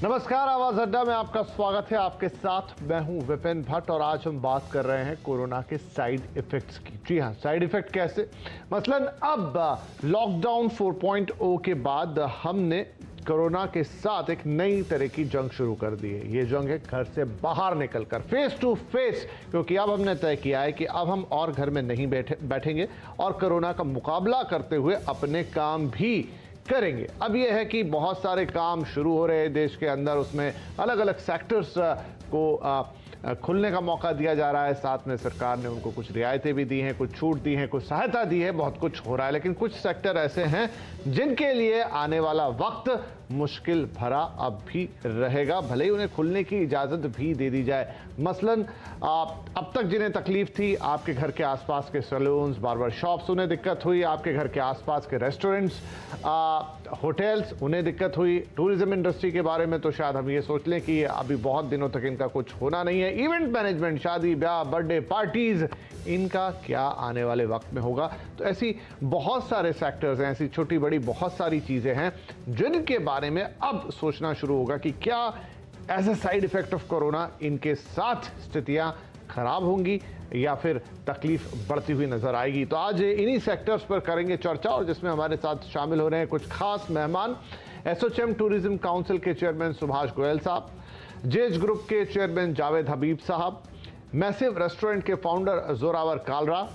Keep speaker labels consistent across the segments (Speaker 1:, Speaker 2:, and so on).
Speaker 1: नमस्कार, आवाज अड्डा में आपका स्वागत है। आपके साथ मैं हूं विपिन भट्ट और आज हम बात कर रहे हैं कोरोना के साइड इफेक्ट्स की। जी हां, साइड इफेक्ट कैसे? मसलन अब लॉकडाउन 4.0 के बाद हमने कोरोना के साथ एक नई तरह की जंग शुरू कर दी है। ये जंग है घर से बाहर निकलकर, फेस टू फेस, क्योंकि अब हमने तय किया है कि अब हम और घर में नहीं बैठेंगे और कोरोना का मुकाबला करते हुए अपने काम भी करेंगे। अब यह है कि बहुत सारे काम शुरू हो रहे हैं देश के अंदर, उसमें अलग अलग सेक्टर्स को खुलने का मौका दिया जा रहा है। साथ में सरकार ने उनको कुछ रियायतें भी दी हैं, कुछ छूट दी हैं, कुछ सहायता दी है, बहुत कुछ हो रहा है। लेकिन कुछ सेक्टर ऐसे हैं जिनके लिए आने वाला वक्त मुश्किल भरा अब भी रहेगा, भले ही उन्हें खुलने की इजाज़त भी दे दी जाए। मसलन अब तक जिन्हें तकलीफ थी, आपके घर के आसपास के सैलून्स, बार्बर शॉप्स, उन्हें दिक्कत हुई। आपके घर के आसपास के रेस्टोरेंट्स, होटल्स, उन्हें दिक्कत हुई। टूरिज्म इंडस्ट्री के बारे में तो शायद हम ये सोच लें कि अभी बहुत दिनों तक इनका कुछ होना नहीं है। इवेंट मैनेजमेंट, शादी ब्याह, बर्थडे पार्टीज, इनका क्या आने वाले वक्त में होगा? तो ऐसी बहुत सारे सेक्टर्स हैं, ऐसी छोटी बड़ी बहुत सारी चीज़ें हैं जिनके बारे में अब सोचना शुरू होगा कि क्या as a side effect of corona इनके साथ स्थितियां खराब होंगी या फिर तकलीफ बढ़ती हुई नजर आएगी। तो आज इन्हीं सेक्टर्स पर करेंगे चर्चा, और जिसमें हमारे साथ शामिल हो रहे हैं कुछ खास मेहमान। एसोचैम टूरिज्म काउंसिल के चेयरमैन सुभाष गोयल साहब, जेज ग्रुप के चेयरमैन जावेद हबीब साहब, मैसिव रेस्टोरेंट के founder Zorawar Kalra,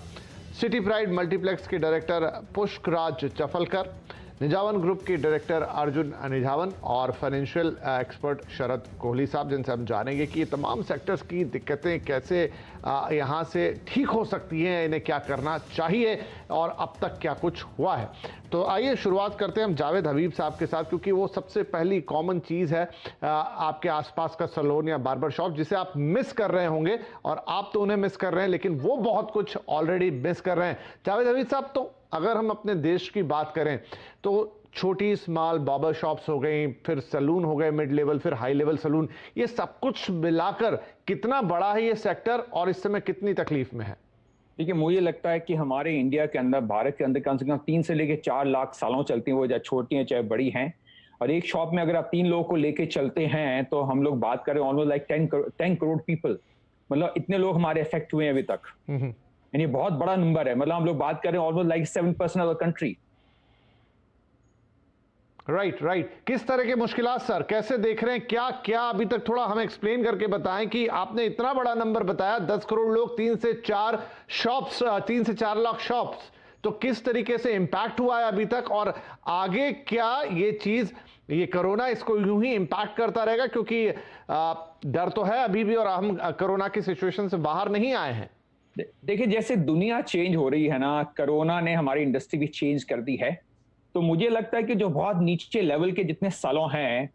Speaker 1: city pride multiplex के डायरेक्टर पुष्कराज चफलकर, निजावन ग्रुप के डायरेक्टर अर्जुन निजावन और फाइनेंशियल एक्सपर्ट शरद कोहली साहब, जिनसे हम जानेंगे कि ये तमाम सेक्टर्स की दिक्कतें कैसे यहाँ से ठीक हो सकती हैं, इन्हें क्या करना चाहिए और अब तक क्या कुछ हुआ है। तो आइए शुरुआत करते हैं हम जावेद हबीब साहब के साथ, क्योंकि वो सबसे पहली कॉमन चीज़ है आपके आसपास का सैलून या बार्बर शॉप, जिसे आप मिस कर रहे होंगे, और आप तो उन्हें मिस कर रहे हैं लेकिन वो बहुत कुछ ऑलरेडी मिस कर रहे हैं। जावेद हबीब साहब, तो अगर हम अपने देश की बात करें तो छोटी स्मॉल बार्बर शॉप्स हो गई, फिर सैलून हो गए मिड लेवल, फिर हाई लेवल सैलून, ये सब कुछ मिलाकर कितना बड़ा है ये सेक्टर और इस समय कितनी तकलीफ में है?
Speaker 2: देखिए, मुझे लगता है कि हमारे इंडिया के अंदर, भारत के अंदर कम से कम 3 से लेकर 4 लाख सालों चलती हैं, वो चाहे छोटी हैं चाहे बड़ी हैं। और एक शॉप में अगर आप 3 लोगों को लेके चलते हैं तो हम लोग बात करें ऑलमोस्ट लाइक 10 करोड़ पीपल, मतलब इतने लोग हमारे इफेक्ट हुए हैं अभी तक। यानी बहुत बड़ा नंबर है। मतलब हम लोग बात करें almost like 7% of the country.
Speaker 1: Right. किस तरह के मुश्किलात सर, कैसे देख रहे हैं? क्या अभी तक थोड़ा हमें एक्सप्लेन करके बताएं कि आपने इतना बड़ा नंबर बताया, 10 करोड़ लोग, 3 से 4 शॉप्स, 3 से 4 लाख शॉप्स, तो किस तरीके से इंपैक्ट हुआ है अभी तक, और आगे क्या ये चीज, ये कोरोना इसको यूं ही इंपैक्ट करता रहेगा? क्योंकि डर तो है अभी भी और हम कोरोना की सिचुएशन से बाहर नहीं आए हैं।
Speaker 2: देखिए, जैसे दुनिया चेंज हो रही है ना, कोरोना ने हमारी इंडस्ट्री भी चेंज कर दी है। तो मुझे लगता है कि जो बहुत नीचे लेवल के जितने सैलून हैं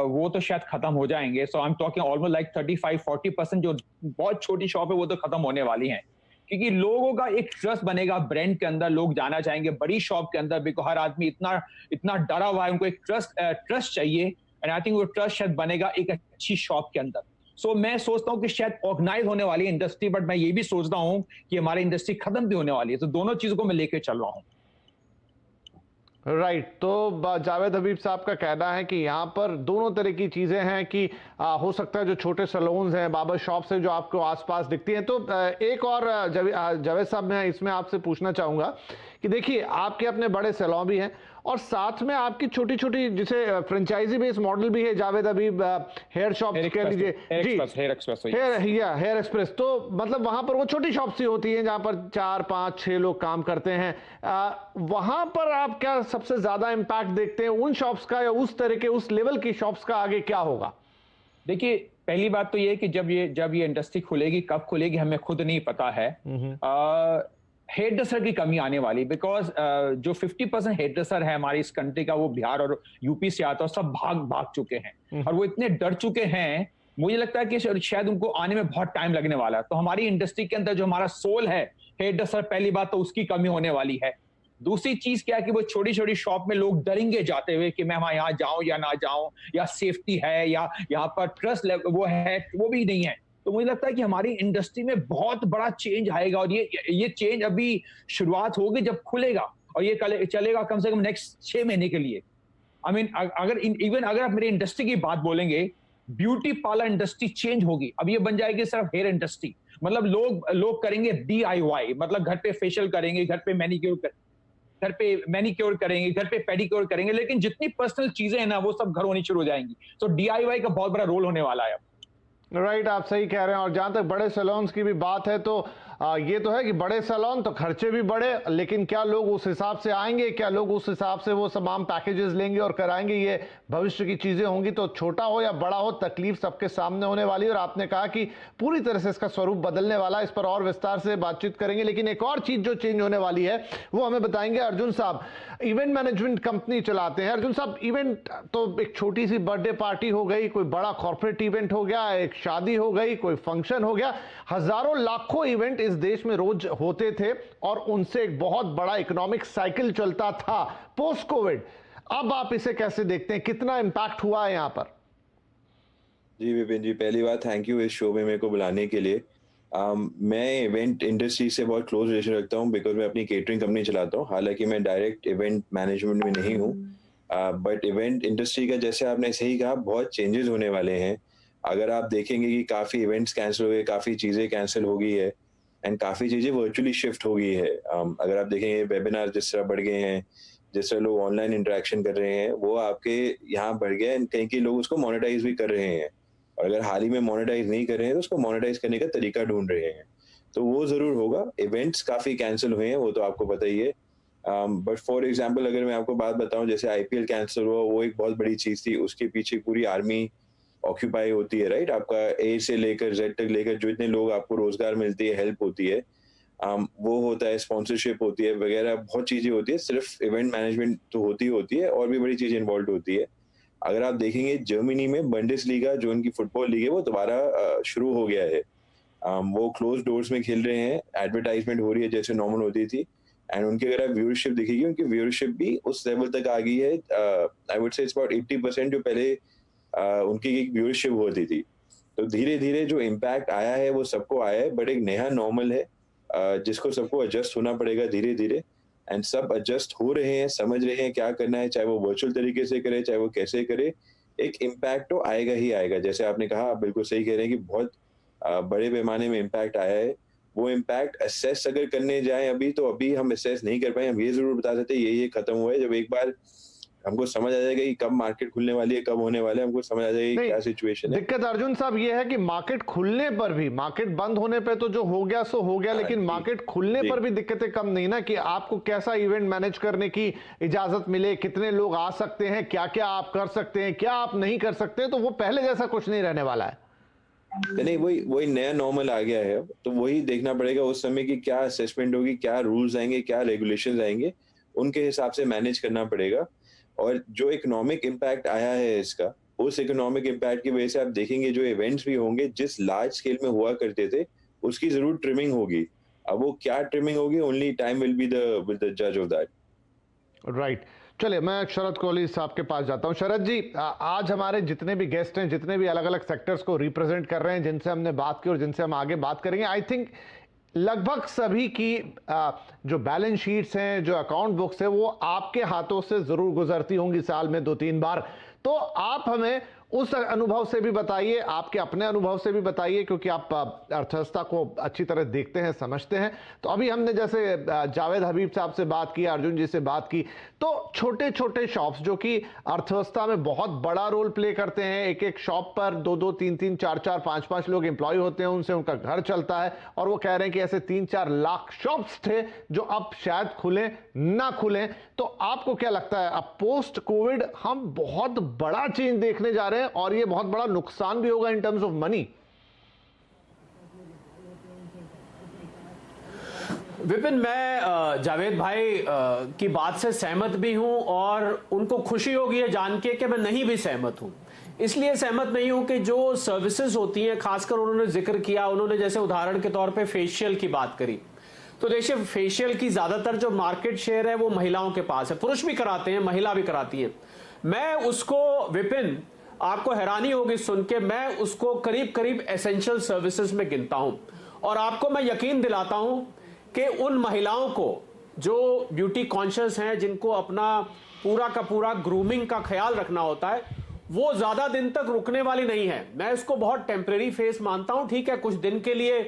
Speaker 2: वो तो शायद खत्म हो जाएंगे। So I am talking almost like 35-40% जो बहुत छोटी शॉप है वो तो खत्म होने वाली हैं, क्योंकि लोगों का एक ट्रस्ट बनेगा ब्रांड के अंदर। लोग जाना चाहेंगे बड़ी शॉप के अंदर, बिकॉज हर आदमी इतना डरा हुआ है, उनको एक ट्रस्ट चाहिए, एंड आई थिंक वो ट्रस्ट शायद बनेगा एक अच्छी शॉप के अंदर। सो मैं सोचता हूँ कि शायद ऑर्गेनाइज होने वाली है इंडस्ट्री, बट मैं ये भी सोचता हूँ कि हमारी इंडस्ट्री खत्म भी होने वाली है। तो दोनों चीजों को मैं लेके चल रहा हूँ।
Speaker 1: राइट। तो जावेद हबीब साहब का कहना है कि यहाँ पर दोनों तरह की चीज़ें हैं कि हो सकता है जो छोटे सैलून्स हैं, बार्बर शॉप्स हैं, जो आपको आसपास दिखती हैं। तो एक और जावेद साहब, मैं इसमें आपसे पूछना चाहूँगा कि देखिए, आपके अपने बड़े सैलून भी हैं और साथ में आपकी छोटी छोटी, जिसे फ्रेंचाइजी बेस्ड मॉडल भी है, जावेद हबीब हेयर शॉप कह लीजिए, हेयर एक्सप्रेस। तो मतलब वहां पर वो छोटी शॉप्स ही होती हैं जहां पर 4, 5, 6 लोग काम करते हैं। वहां पर आप क्या सबसे ज्यादा इंपैक्ट देखते हैं, उन शॉप्स का या उस तरह के, उस लेवल की शॉप्स का आगे क्या होगा?
Speaker 2: देखिए, पहली बात तो ये है कि जब ये इंडस्ट्री खुलेगी, कब खुलेगी हमें खुद नहीं पता है। हेयर ड्रेसर की कमी आने वाली, बिकॉज जो 50% हेयर ड्रेसर है हमारी इस कंट्री का, वो बिहार और यूपी से आता है, सब भाग चुके हैं और वो इतने डर चुके हैं, मुझे लगता है कि शायद उनको आने में बहुत टाइम लगने वाला है। तो हमारी इंडस्ट्री के अंदर जो हमारा सोल है हेयर ड्रेसर, पहली बात तो उसकी कमी होने वाली है। दूसरी चीज क्या है कि वो छोटी छोटी शॉप में लोग डरेंगे जाते हुए कि मैं यहाँ जाऊं या ना जाऊं, या सेफ्टी है या यहाँ पर ट्रस्ट वो है, वो भी नहीं है। तो मुझे लगता है कि हमारी इंडस्ट्री में बहुत बड़ा चेंज आएगा, और ये चेंज अभी शुरुआत होगी जब खुलेगा, और ये चलेगा कम से कम नेक्स्ट 6 महीने के लिए। आई मीन अगर आप मेरी इंडस्ट्री की बात बोलेंगे, ब्यूटी पार्लर इंडस्ट्री चेंज होगी, अब ये बन जाएगी सिर्फ हेयर इंडस्ट्री। मतलब लोग करेंगे DIY, मतलब घर पे फेशियल करेंगे, घर पे मैनिक्योर करेंगे, घर पे पेडिक्योर करेंगे, लेकिन जितनी पर्सनल चीजें हैं ना वो सब घर होनी शुरू हो जाएंगी। तो DIY का बहुत बड़ा रोल होने वाला है।
Speaker 1: राइट, आप सही कह रहे हैं। और जहां तक बड़े सैलून्स की भी बात है तो ये तो है कि बड़े सैलून तो खर्चे भी बड़े, लेकिन क्या लोग उस हिसाब से आएंगे, क्या लोग उस हिसाब से वो तमाम पैकेजेस लेंगे और कराएंगे, ये भविष्य की चीजें होंगी। तो छोटा हो या बड़ा हो, तकलीफ सबके सामने होने वाली है। और आपने कहा कि पूरी तरह से इसका स्वरूप बदलने वाला है, इस पर और विस्तार से बातचीत करेंगे। लेकिन एक और चीज जो चेंज होने वाली है वो हमें बताएंगे अर्जुन साहब। इवेंट मैनेजमेंट कंपनी चलाते हैं अर्जुन साहब। इवेंट तो एक छोटी सी बर्थडे पार्टी हो गई, कोई बड़ा कॉर्पोरेट इवेंट हो गया, एक शादी हो गई, कोई फंक्शन हो गया, हजारों लाखों इवेंट इस देश में रोज होते थे और उनसे एक बहुत बड़ा इकोनॉमिक साइकिल चलता था पोस्ट कोविड। अब आप इसे कैसे देखते हैं, कितना इंपैक्ट हुआ है यहां पर?
Speaker 3: जी विपिन जी, पहली बात थैंक यू इस शो में मेरे को बुलाने के लिए। मैं इवेंट इंडस्ट्री से बहुत क्लोज रिलेशन रखता हूँ बिकॉज मैं अपनी केटरिंग कंपनी चलाता हूँ। हालांकि मैं डायरेक्ट इवेंट मैनेजमेंट में नहीं हूँ, बट इवेंट इंडस्ट्री का जैसे आपने सही कहा बहुत चेंजेस होने वाले हैं। अगर आप देखेंगे कि काफ़ी इवेंट्स कैंसिल हो गए, काफ़ी चीज़ें कैंसिल हो गई है एंड काफ़ी चीज़ें वर्चुअली शिफ्ट हो गई है। अगर आप देखेंगे वेबिनार जिस तरह बढ़ गए हैं, जिस तरह लोग ऑनलाइन इंटरेक्शन कर रहे हैं, वो आपके यहाँ बढ़ गया एंड कहीं लोग उसको मोनेटाइज भी कर रहे हैं। और अगर हाल ही में मोनेटाइज नहीं कर रहे हैं तो उसको मोनेटाइज करने का तरीका ढूंढ रहे हैं। तो वो ज़रूर होगा। इवेंट्स काफ़ी कैंसिल हुए हैं, वो तो आपको पता ही है। बट फॉर एग्जांपल अगर मैं आपको बात बताऊं, जैसे IPL कैंसिल हुआ, वो एक बहुत बड़ी चीज़ थी। उसके पीछे पूरी आर्मी ऑक्यूपाई होती है, राइट? आपका A से लेकर Z तक लेकर जो इतने लोग आपको रोजगार मिलती है, हेल्प होती है, वो होता है, स्पॉन्सरशिप होती है वगैरह, बहुत चीज़ें होती है। सिर्फ इवेंट मैनेजमेंट तो होती है और भी बड़ी चीज़ें इन्वॉल्व होती है। अगर आप देखेंगे जर्मनी में बुंडेसलीगा जो उनकी फुटबॉल लीग है वो दोबारा शुरू हो गया है। वो क्लोज डोर्स में खेल रहे हैं, एडवर्टाइजमेंट हो रही है जैसे नॉर्मल होती थी एंड उनकी अगर आप व्यूअरशिप देखेंगे, उनकी व्यूअरशिप भी उस लेवल तक आ गई है। I would say it's about 80% जो पहले उनकी एक व्यूअरशिप होती थी। तो धीरे धीरे जो इम्पैक्ट आया है वो सबको आया है, बट एक नया नॉर्मल है जिसको सबको एडजस्ट होना पड़ेगा धीरे धीरे एंड सब एडजस्ट हो रहे हैं, समझ रहे हैं क्या करना है, चाहे वो वर्चुअल तरीके से करे, चाहे वो कैसे करे, एक इम्पैक्ट तो आएगा ही आएगा। जैसे आपने कहा, आप बिल्कुल सही कह रहे हैं कि बहुत बड़े पैमाने में इम्पैक्ट आया है। वो इम्पैक्ट असेस अगर करने जाएं अभी, तो अभी हम असेस नहीं कर पाए। हम ये जरूर बता सकते हैं ये खत्म हुआ है। जब एक बार हमको समझ आ जाएगा कि कब मार्केट खुलने वाली है, कब होने वाला है, हमको समझ आ जाएगा क्या सिचुएशन है।
Speaker 1: दिक्कत अर्जुन साहब ये है कि मार्केट खुलने पर भी, मार्केट बंद होने पे तो जो हो गया सो हो गया, लेकिन मार्केट खुलने पर भी दिक्कतें कम नहीं ना, कि आपको कैसा इवेंट मैनेज करने की इजाजत मिले, कितने लोग आ सकते हैं, क्या क्या आप कर सकते हैं, क्या आप नहीं कर सकते, तो वो पहले जैसा कुछ नहीं रहने वाला है।
Speaker 3: नहीं, वही नया नॉर्मल आ गया है। तो वही देखना पड़ेगा उस समय की क्या असेसमेंट होगी, क्या रूल्स आएंगे, क्या रेगुलेशंस आएंगे, उनके हिसाब से मैनेज करना पड़ेगा। और जो इकोनॉमिक इम्पैक्ट आया है इसका, उस इकोनॉमिक इम्पैक्ट की वजह से आप देखेंगे जो इवेंट्स भी होंगे जिस लार्ज स्केल में हुआ करते थे, उसकी जरूर ट्रिमिंग होगी। अब वो क्या ट्रिमिंग होगी, only time will be the जज ऑफ दैट।
Speaker 1: राइट, चलिए मैं शरद कोहली साहब के पास जाता हूं। शरद जी, आज हमारे जितने भी गेस्ट हैं, जितने भी अलग अलग सेक्टर्स को रिप्रेजेंट कर रहे हैं, जिनसे हमने बात की और जिनसे हम आगे बात करेंगे, आई थिंक लगभग सभी की जो बैलेंस शीट्स हैं, जो अकाउंट बुक्स है, वो आपके हाथों से जरूर गुजरती होंगी साल में 2-3 बार। तो आप हमें उस अनुभव से भी बताइए, आपके अपने अनुभव से भी बताइए, क्योंकि आप अर्थव्यवस्था को अच्छी तरह देखते हैं, समझते हैं। तो अभी हमने जैसे जावेद हबीब साहब से बात की, अर्जुन जी से बात की, तो छोटे छोटे शॉप्स जो कि अर्थव्यवस्था में बहुत बड़ा रोल प्ले करते हैं, एक एक शॉप पर 2-2, 3-3, 4-4, 5-5 लोग एम्प्लॉय होते हैं, उनसे उनका घर चलता है, और वो कह रहे हैं कि ऐसे 3-4 लाख शॉप्स थे जो अब शायद खुले ना खुले। तो आपको क्या लगता है, अब पोस्ट कोविड हम बहुत बड़ा चेंज देखने जा रहे हैं और ये बहुत बड़ा नुकसान भी होगा in terms of money?
Speaker 4: Vipin, मैं जावेद भाई की बात से सहमत भी हूं और उनको खुशी होगी ये जान के कि मैं नहीं भी सहमत हूं। इसलिए सहमत नहीं हूं कि जो सर्विसेज होती हैं, खासकर उन्होंने जिक्र किया, उन्होंने जैसे उदाहरण के तौर पे फेशियल की बात करी, तो देखिए फेशियल की ज्यादातर जो मार्केट शेयर है वो महिलाओं के पास है। पुरुष भी कराते हैं, महिला भी कराती है। मैं उसको, विपिन आपको हैरानी होगी सुन के, मैं उसको करीब करीब एसेंशियल सर्विसेज में गिनता हूं। और आपको मैं यकीन दिलाता हूं कि उन महिलाओं को जो ब्यूटी कॉन्शियस हैं, जिनको अपना पूरा का पूरा ग्रूमिंग का ख्याल रखना होता है, वो ज्यादा दिन तक रुकने वाली नहीं है। मैं इसको बहुत टेम्परेरी फेस मानता हूं। ठीक है, कुछ दिन के लिए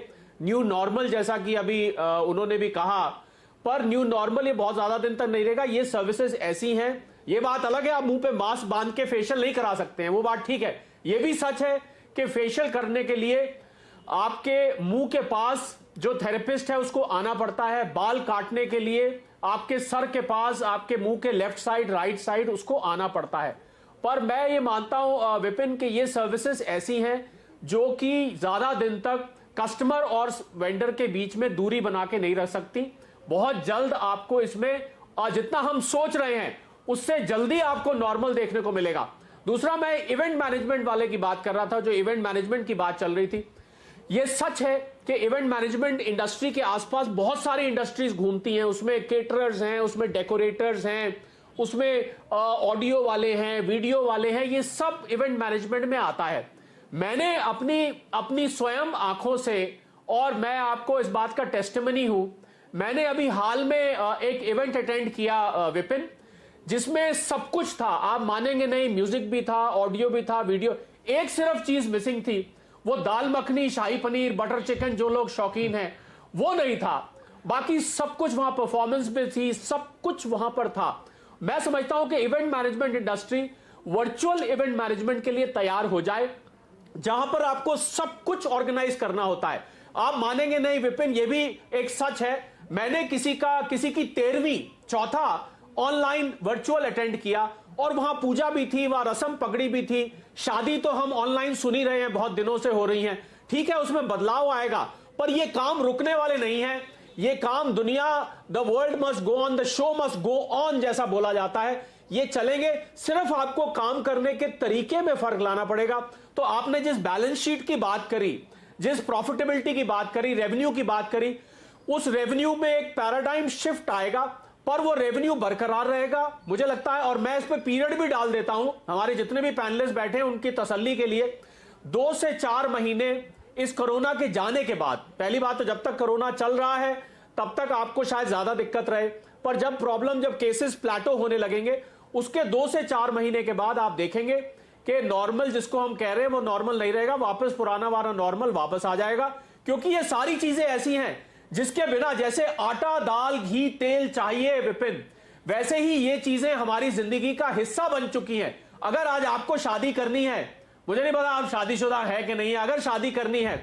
Speaker 4: न्यू नॉर्मल, जैसा कि अभी उन्होंने भी कहा, पर न्यू नॉर्मल ये बहुत ज्यादा दिन तक नहीं रहेगा। ये सर्विसेज ऐसी हैं, ये बात अलग है आप मुंह पे मास्क बांध के फेशियल नहीं करा सकते हैं, वो बात ठीक है। ये भी सच है कि फेशियल करने के लिए आपके मुंह के पास जो थेरेपिस्ट है उसको आना पड़ता है। बाल काटने के लिए आपके सर के पास, आपके मुंह के लेफ्ट साइड, राइट साइड, उसको आना पड़ता है। पर मैं ये मानता हूं विपिन कि ये सर्विसेज ऐसी हैं जो कि ज्यादा दिन तक कस्टमर और वेंडर के बीच में दूरी बना के नहीं रह सकती। बहुत जल्द आपको इसमें जितना हम सोच रहे हैं उससे जल्दी आपको नॉर्मल देखने को मिलेगा। दूसरा, मैं इवेंट मैनेजमेंट वाले की बात कर रहा था, जो इवेंट मैनेजमेंट की बात चल रही थी। यह सच है कि इवेंट मैनेजमेंट इंडस्ट्री के आसपास बहुत सारी इंडस्ट्रीज घूमती हैं, उसमें केटरर्स हैं, उसमें डेकोरेटर्स हैं, उसमें ऑडियो वाले हैं, वीडियो वाले हैं, ये सब इवेंट मैनेजमेंट में आता है। मैंने अपनी स्वयं आंखों से, और मैं आपको इस बात का टेस्टिमनी हूं, मैंने अभी हाल में एक इवेंट अटेंड किया विपिन, जिसमें सब कुछ था, आप मानेंगे नहीं, म्यूजिक भी था, ऑडियो भी था, वीडियो, एक सिर्फ चीज मिसिंग थी, वो दाल मखनी, शाही पनीर, बटर चिकन, जो लोग शौकीन हैं, वो नहीं था। बाकी सब कुछ वहां परफॉर्मेंस में थी, सब कुछ वहां पर था। मैं समझता हूं कि event management industry virtual event management के लिए तैयार हो जाए, जहां पर आपको सब कुछ ऑर्गेनाइज करना होता है। आप मानेंगे नहीं विपिन, ये भी एक सच है, मैंने किसी की 13वीं चौथा ऑनलाइन वर्चुअल अटेंड किया, और वहां पूजा भी थी, वहां रस्म पगड़ी भी थी। शादी तो हम ऑनलाइन सुन ही रहे हैं, बहुत दिनों से हो रही हैं, ठीक है, उसमें बदलाव आएगा, पर ये काम रुकने वाले नहीं है। ये काम दुनिया, the world must go on, the show must go on, जैसा बोला जाता है, ये चलेंगे। सिर्फ आपको काम करने के तरीके में फर्क लाना पड़ेगा। तो आपने जिस बैलेंस शीट की बात करी, जिस प्रॉफिटेबिलिटी की बात करी, रेवेन्यू की बात करी, उस रेवेन्यू में एक पैराडाइम शिफ्ट आएगा, पर वो रेवेन्यू बरकरार रहेगा मुझे लगता है। और मैं इस पे पीरियड भी डाल देता हूं, हमारे जितने भी पैनलिस्ट बैठे हैं उनकी तसल्ली के लिए, 2 से 4 महीने इस कोरोना के जाने के बाद, पहली बात तो जब तक कोरोना चल रहा है तब तक आपको शायद ज्यादा दिक्कत रहे, पर जब केसेस प्लेटो होने लगेंगे, उसके 2 से 4 महीने के बाद आप देखेंगे कि नॉर्मल जिसको हम कह रहे हैं वो नॉर्मल नहीं रहेगा, वापस पुराना वाला नॉर्मल वापस आ जाएगा। क्योंकि ये सारी चीजें ऐसी हैं जिसके बिना, जैसे आटा, दाल, घी, तेल चाहिए विपिन, वैसे ही ये चीजें हमारी जिंदगी का हिस्सा बन चुकी हैं। अगर आज आपको शादी करनी है, मुझे नहीं पता आप शादीशुदा है कि नहीं है, अगर शादी करनी है,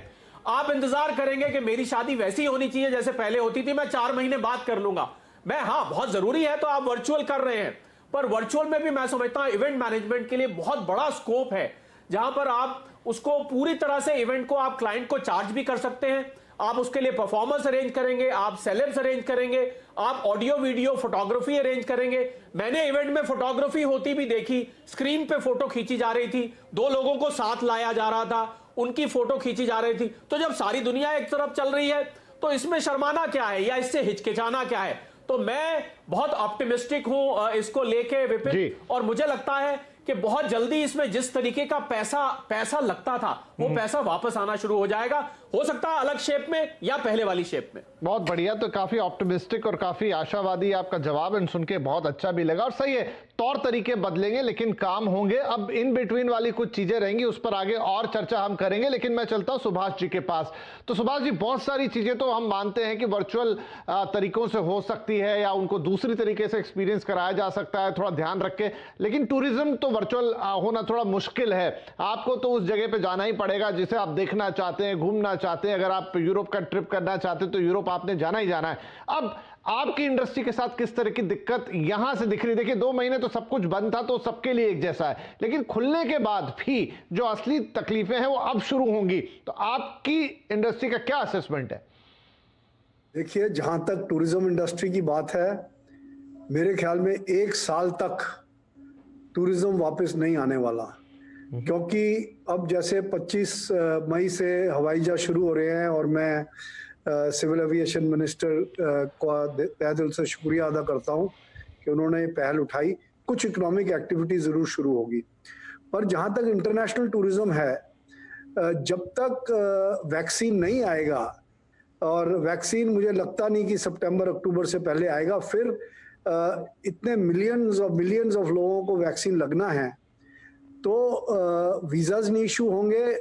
Speaker 4: आप इंतजार करेंगे कि मेरी शादी वैसी होनी चाहिए जैसे पहले होती थी, मैं 4 महीने बाद कर लूंगा, मैं, हाँ बहुत जरूरी है तो आप वर्चुअल कर रहे हैं, पर वर्चुअल में भी मैं समझता हूं इवेंट मैनेजमेंट के लिए बहुत बड़ा स्कोप है, जहां पर आप उसको पूरी तरह से इवेंट को आप क्लाइंट को चार्ज भी कर सकते हैं, आप उसके लिए परफॉर्मेंस अरेंज करेंगे, आप सेलेब्स अरेंज करेंगे, आप ऑडियो वीडियो फोटोग्राफी अरेंज करेंगे। मैंने इवेंट में फोटोग्राफी होती भी देखी, स्क्रीन पे फोटो खींची जा रही थी, 2 लोगों को साथ लाया जा रहा था, उनकी फोटो खींची जा रही थी। तो जब सारी दुनिया एक तरफ चल रही है तो इसमें शर्माना क्या है या इससे हिचकिचाना क्या है। तो मैं बहुत ऑप्टिमिस्टिक हूं इसको लेके विपिन, और मुझे लगता है कि बहुत जल्दी इसमें जिस तरीके का पैसा लगता था वो पैसा वापस आना शुरू हो जाएगा, हो सकता है अलग शेप में या पहले वाली शेप में।
Speaker 1: बहुत बढ़िया, तो काफी ऑप्टिमिस्टिक और काफी आशावादी आपका जवाब है, सुन के बहुत अच्छा भी लगा। और सही है, तौर तरीके बदलेंगे लेकिन काम होंगे। अब इन बिटवीन वाली कुछ चीजें रहेंगी, उस पर आगे और चर्चा हम करेंगे, लेकिन मैं चलता हूं सुभाष जी के पास। तो सुभाष जी, बहुत सारी चीजें तो हम मानते हैं कि वर्चुअल तरीकों से हो सकती है या उनको दूसरी तरीके से एक्सपीरियंस कराया जा सकता है, थोड़ा ध्यान रख के, लेकिन टूरिज्म तो वर्चुअल होना थोड़ा मुश्किल है। आपको तो उस जगह पे जाना ही पड़ेगा जिसे आप देखना चाहते हैं, घूमना चाहते हैं। अगर आप यूरोप का ट्रिप करना चाहते हैं तो यूरोप आपने जाना ही जाना है। अब आपकी इंडस्ट्री के साथ किस तरह की दिक्कत यहां से दिख रही? देखिए 2 महीने तो सब कुछ बंद था तो सबके लिए एक जैसा है, लेकिन खुलने के बाद भी जो असली तकलीफें हैं वो अब शुरू होंगी। तो आपकी इंडस्ट्री का क्या असेसमेंट है?
Speaker 5: देखिए, जहां तक टूरिज्म इंडस्ट्री की बात है, मेरे ख्याल में 1 साल तक टूरिज्म वापस नहीं आने वाला, क्योंकि अब जैसे 25 मई से हवाई जहाज शुरू हो रहे हैं और मैं सिविल एविएशन मिनिस्टर का तहे दिल से शुक्रिया अदा करता हूं कि उन्होंने पहल उठाई। कुछ इकोनॉमिक एक्टिविटी जरूर शुरू होगी, पर जहां तक इंटरनेशनल टूरिज्म है, जब तक वैक्सीन नहीं आएगा, और वैक्सीन मुझे लगता नहीं कि सितंबर अक्टूबर से पहले आएगा, फिर इतने मिलियंस ऑफ लोगों को वैक्सीन लगना है, तो वीजाज नहीं इशू होंगे,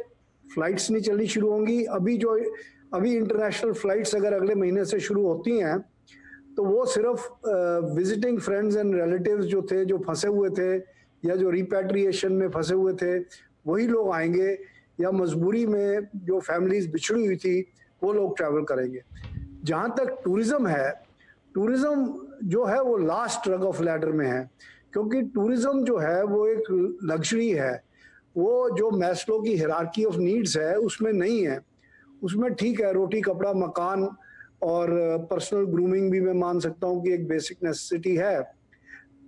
Speaker 5: फ्लाइट्स नहीं चलनी शुरू होंगी। अभी इंटरनेशनल फ्लाइट्स अगर अगले महीने से शुरू होती हैं तो वो सिर्फ विजिटिंग फ्रेंड्स एंड रिलेटिव्स जो थे, जो फंसे हुए थे या जो रिपैट्रिएशन में फंसे हुए थे, वही लोग आएंगे, या मजबूरी में जो फैमिलीज बिछड़ी हुई थी वो लोग ट्रैवल करेंगे। जहाँ तक टूरिज्म है, टूरिज्म जो है वो लास्ट रग ऑफ लैडर में है, क्योंकि टूरिज्म जो है वो एक लग्जरी है, वो जो मैस्लो की हिरार्की ऑफ नीड्स है उसमें नहीं है। उसमें ठीक है, रोटी कपड़ा मकान और पर्सनल ग्रूमिंग भी मैं मान सकता हूँ कि एक बेसिक नेसेसिटी है,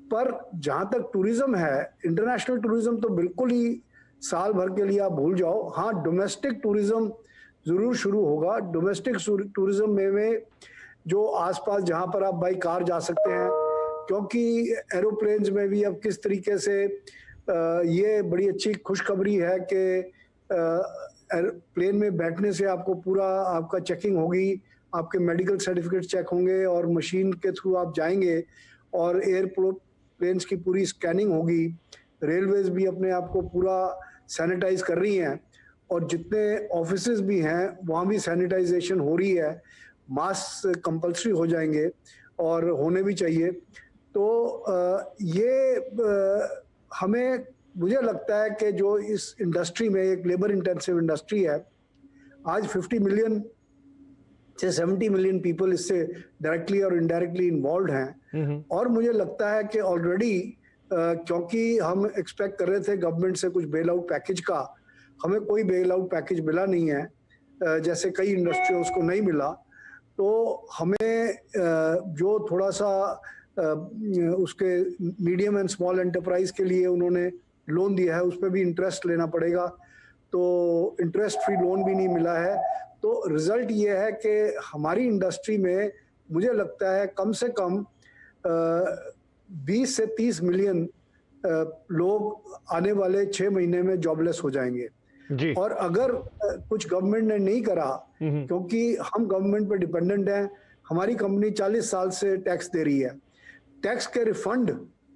Speaker 5: पर जहाँ तक टूरिज्म है, इंटरनेशनल टूरिज्म तो बिल्कुल ही साल भर के लिए आप भूल जाओ। हाँ, डोमेस्टिक टूरिज्म जरूर शुरू होगा। डोमेस्टिक टूरिज्म में जो आसपास जहाँ पर आप बाई कार जा सकते हैं, क्योंकि एरोप्लेन्स में भी अब किस तरीके से ये बड़ी अच्छी खुशखबरी है कि प्लेन में बैठने से आपको पूरा आपका चेकिंग होगी, आपके मेडिकल सर्टिफिकेट चेक होंगे और मशीन के थ्रू आप जाएंगे और एयरप्लेन्स की पूरी स्कैनिंग होगी। रेलवेज भी अपने आप को पूरा सैनिटाइज कर रही हैं और जितने ऑफिसेज भी हैं वहाँ भी सैनिटाइजेशन हो रही है। मास्क कंपल्सरी हो जाएंगे और होने भी चाहिए। तो हमें मुझे लगता है कि जो इस इंडस्ट्री में एक लेबर इंटेंसिव इंडस्ट्री है, आज 50 मिलियन से 70 मिलियन पीपल इससे डायरेक्टली और इनडायरेक्टली इन्वॉल्व हैं। और मुझे लगता है कि ऑलरेडी क्योंकि हम एक्सपेक्ट कर रहे थे गवर्नमेंट से कुछ बेल आउट पैकेज का, हमें कोई बेल आउट पैकेज मिला नहीं है, जैसे कई इंडस्ट्रियों को नहीं मिला। तो हमें जो थोड़ा सा उसके मीडियम एंड स्मॉल एंटरप्राइज के लिए उन्होंने लोन दिया है, उस पर भी इंटरेस्ट लेना पड़ेगा, तो इंटरेस्ट फ्री लोन भी नहीं मिला है। तो रिजल्ट ये है कि हमारी इंडस्ट्री में मुझे लगता है कम से कम 20 से 30 मिलियन लोग आने वाले 6 महीने में जॉबलेस हो जाएंगे
Speaker 1: जी।
Speaker 5: और अगर कुछ गवर्नमेंट ने नहीं करा, क्योंकि हम गवर्नमेंट पे डिपेंडेंट हैं, हमारी कंपनी 40 साल से टैक्स दे रही है, टैक्स के रिफंड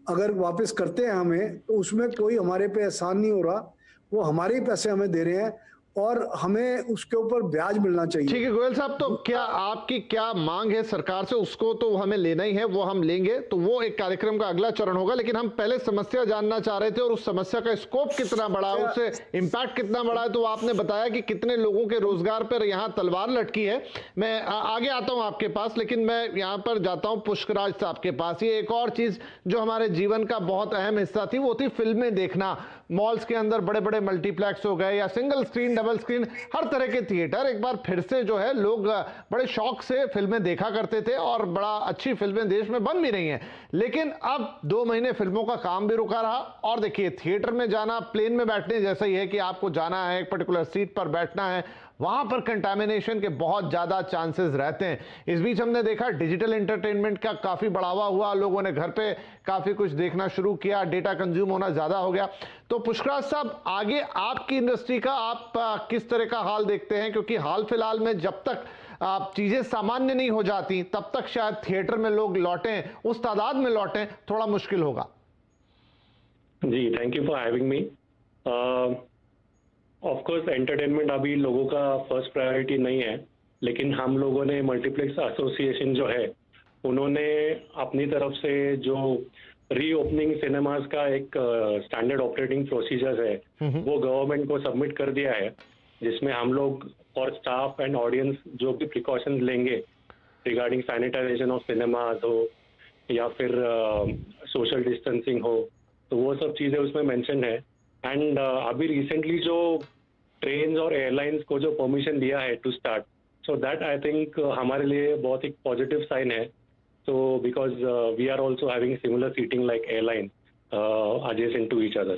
Speaker 5: अगर वापस करते हैं हमें तो उसमें कोई हमारे पे एहसान नहीं हो रहा, वो हमारे ही पैसे हमें दे रहे हैं और हमें उसके ऊपर ब्याज मिलना चाहिए।
Speaker 1: ठीक है गोयल साहब, तो क्या आपकी क्या मांग है सरकार से? उसको तो हमें लेना ही है, वो हम लेंगे, तो वो एक कार्यक्रम का अगला चरण होगा। लेकिन हम पहले समस्या जानना चाह रहे थे और उस समस्या का स्कोप कितना बड़ा है, उससे इम्पैक्ट कितना बड़ा है। तो आपने बताया कि कितने लोगों के रोजगार पर यहाँ तलवार लटकी है। मैं आगे आता हूँ आपके पास, लेकिन मैं यहाँ पर जाता हूँ पुष्कराज साहब के पास। ये एक और चीज जो हमारे जीवन का बहुत अहम हिस्सा थी, वो थी फिल्में देखना। मॉल्स के अंदर बड़े बड़े मल्टीप्लेक्स हो गए या सिंगल स्क्रीन, डबल स्क्रीन, हर तरह के थिएटर एक बार फिर से जो है लोग बड़े शौक से फिल्में देखा करते थे और बड़ा अच्छी फिल्में देश में बन भी रही हैं। लेकिन अब 2 महीने फिल्मों का काम भी रुका रहा और देखिए थिएटर में जाना प्लेन में बैठने जैसा ही है कि आपको जाना है, एक पर्टिकुलर सीट पर बैठना है, वहां पर कंटामिनेशन के बहुत ज्यादा चांसेस रहते हैं। इस बीच हमने देखा डिजिटल एंटरटेनमेंट का काफी बढ़ावा हुआ, लोगों ने घर पे काफी कुछ देखना शुरू किया, डेटा कंज्यूम होना ज्यादा हो गया। तो पुष्कराज साहब, आगे आपकी इंडस्ट्री का आप किस तरह का हाल देखते हैं? क्योंकि हाल फिलहाल में जब तक चीजें सामान्य नहीं हो जाती तब तक शायद थिएटर में लोग लौटें, उस तादाद में लौटें, थोड़ा मुश्किल होगा।
Speaker 6: जी, thank you for having me. Of course entertainment अभी लोगों का फर्स्ट प्रायोरिटी नहीं है, लेकिन हम लोगों ने मल्टीप्लेक्स एसोसिएशन जो है उन्होंने अपनी तरफ से जो रीओपनिंग सिनेमाज का एक स्टैंडर्ड ऑपरेटिंग प्रोसीजर है वो गवर्नमेंट को सबमिट कर दिया है, जिसमें हम लोग और स्टाफ एंड ऑडियंस जो भी प्रिकॉशंस लेंगे रिगार्डिंग सैनिटाइजेशन ऑफ सिनेमाज हो या फिर सोशल डिस्टेंसिंग हो, तो वो सब चीज़ें उसमें मेंशन है। एंड अभी रिसेंटली जो ट्रेन और एयरलाइंस को जो परमिशन दिया है to start, so that I think हमारे लिए बहुत एक पॉजिटिव साइन है। So because we are also having similar seating like airline adjacent to each other.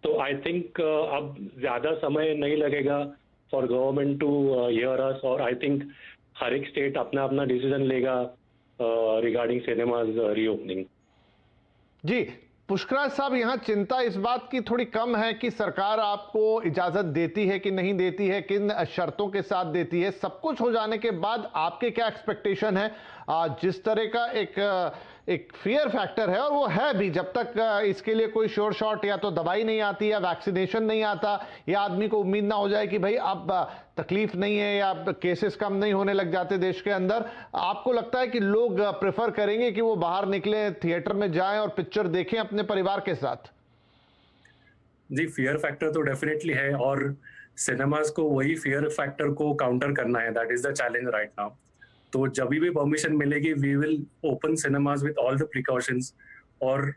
Speaker 6: तो I think अब ज़्यादा समय नहीं लगेगा for government to hear us, और I think हर एक स्टेट अपना अपना डिसीजन लेगा regarding cinemas reopening.
Speaker 1: जी पुष्कराज साहब, यहाँ चिंता इस बात की थोड़ी कम है कि सरकार आपको इजाजत देती है कि नहीं देती है, किन शर्तों के साथ देती है। सब कुछ हो जाने के बाद आपके क्या एक्सपेक्टेशन है? जिस तरह का एक एक फियर फैक्टर है, और वो है भी जब तक इसके लिए कोई श्योर शॉट या तो दवाई नहीं आती या वैक्सीनेशन नहीं आता या आदमी को उम्मीद ना हो जाए कि भाई अब तकलीफ नहीं है या केसेस कम नहीं होने लग जाते देश के अंदर, आपको लगता है कि लोग प्रेफर करेंगे कि वो बाहर निकले, थिएटर में जाएं और पिक्चर देखें अपने परिवार के साथ?
Speaker 6: जी, फियर फैक्टर तो डेफिनेटली है और सिनेमाज को वही फियर फैक्टर को काउंटर करना है, that is the challenge right now. तो जब भी परमिशन मिलेगी we will open cinemas with all the precautions, और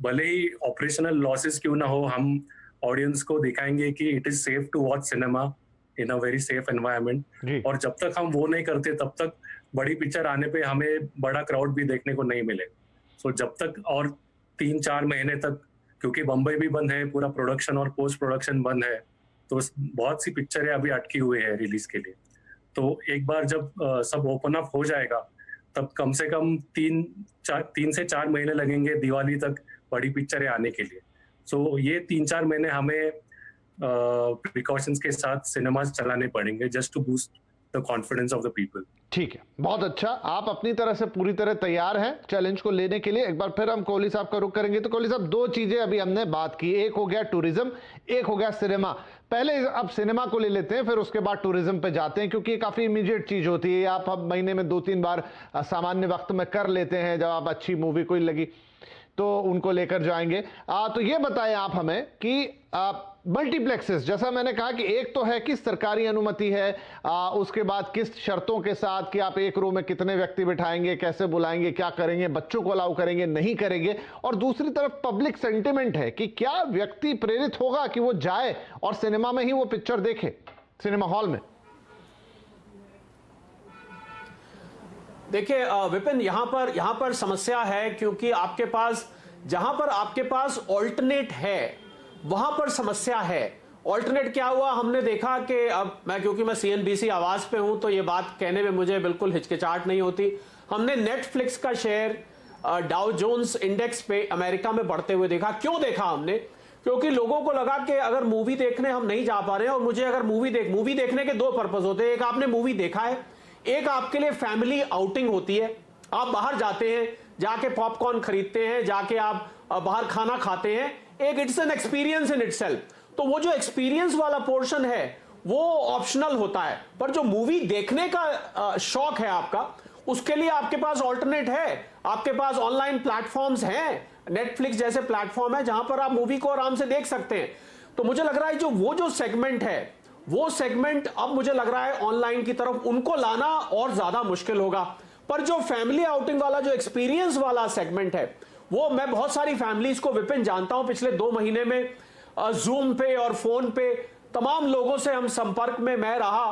Speaker 6: भले ही ऑपरेशनल लॉसेस क्यों ना हो, हम ऑडियंस को दिखाएंगे कि it is safe to watch cinema in a very safe environment. और जब तक हम वो नहीं करते तब तक बड़ी पिक्चर आने पे हमें बड़ा क्राउड भी देखने को नहीं मिले। सो जब तक और 3-4 महीने तक, क्योंकि बम्बई भी बंद है, पूरा प्रोडक्शन और पोस्ट प्रोडक्शन बंद है, तो बहुत सी पिक्चरें अभी अटकी हुई है रिलीज के लिए। तो एक बार जब सब ओपन अप हो जाएगा तब कम से कम 3 से 4 महीने लगेंगे दिवाली तक बड़ी पिक्चरें आने के लिए। सो ये 3-4 महीने हमें प्रिकॉशंस के साथ सिनेमाज चलाने पड़ेंगे just to boost the confidence of the people.
Speaker 1: ठीक है, बहुत अच्छा, आप अपनी तरह से पूरी तरह तैयार हैं चैलेंज को लेने के लिए। एक बार फिर हम कोहली साहब का रुख करेंगे। तो कोहली साहब, 2 चीजें अभी हमने बात की, एक हो गया टूरिज्म, एक हो गया सिनेमा। पहले अब सिनेमा को ले लेते हैं, फिर उसके बाद टूरिज्म पे जाते हैं, क्योंकि ये काफी इमीडिएट चीज होती है, आप अब महीने में 2-3 बार सामान्य वक्त में कर लेते हैं। जब आप अच्छी मूवी कोई लगी तो उनको लेकर जाएंगे। तो ये बताएं आप हमें कि मल्टीप्लेक्सेस, जैसा मैंने कहा कि एक तो है कि सरकारी अनुमति है, उसके बाद किस शर्तों के साथ कि आप एक रो में कितने व्यक्ति बिठाएंगे, कैसे बुलाएंगे, क्या करेंगे, बच्चों को अलाउ करेंगे, नहीं करेंगे, और दूसरी तरफ पब्लिक सेंटिमेंट है कि क्या व्यक्ति प्रेरित होगा कि वो जाए और सिनेमा में ही वो पिक्चर देखे, सिनेमा हॉल में।
Speaker 4: देखिए विपिन, यहां पर समस्या है, क्योंकि आपके पास जहां पर आपके पास ऑल्टरनेट है वहां पर समस्या है। ऑल्टरनेट क्या हुआ, हमने देखा कि अब क्योंकि मैं CNBC आवाज पे हूं तो ये बात कहने में मुझे बिल्कुल हिचकिचाहट नहीं होती। हमने नेटफ्लिक्स का शेयर डाउ जोन्स इंडेक्स पे अमेरिका में बढ़ते हुए देखा। क्यों देखा हमने? क्योंकि लोगों को लगा कि अगर मूवी देखने हम नहीं जा पा रहे हैं, और मुझे अगर मूवी देखने के 2 पर्पस होते हैं। एक, आपने मूवी देखा है, एक आपके लिए फैमिली आउटिंग होती है, आप बाहर जाते हैं, जाके पॉपकॉर्न खरीदते हैं, जाके आप बाहर खाना खाते हैं, एक it's an experience in itself. तो वो जो एक्सपीरियंस वाला पोर्शन है वो ऑप्शनल होता है, पर जो मूवी देखने का शौक है आपका, उसके लिए आपके पास ऑल्टरनेट है, आपके पास ऑनलाइन प्लेटफॉर्म्स हैं, नेटफ्लिक्स जैसे प्लेटफॉर्म है जहां पर आप मूवी को आराम से देख सकते हैं। तो मुझे लग रहा है जो सेगमेंट है, वो सेगमेंट अब मुझे लग रहा है ऑनलाइन की तरफ उनको लाना और ज्यादा मुश्किल होगा। पर जो फैमिली आउटिंग वाला, जो एक्सपीरियंस वाला सेगमेंट है, वो मैं बहुत सारी फैमिलीज को विपिन जानता हूं, पिछले 2 महीने में जूम पे और फोन पे तमाम लोगों से हम संपर्क में मैं रहा,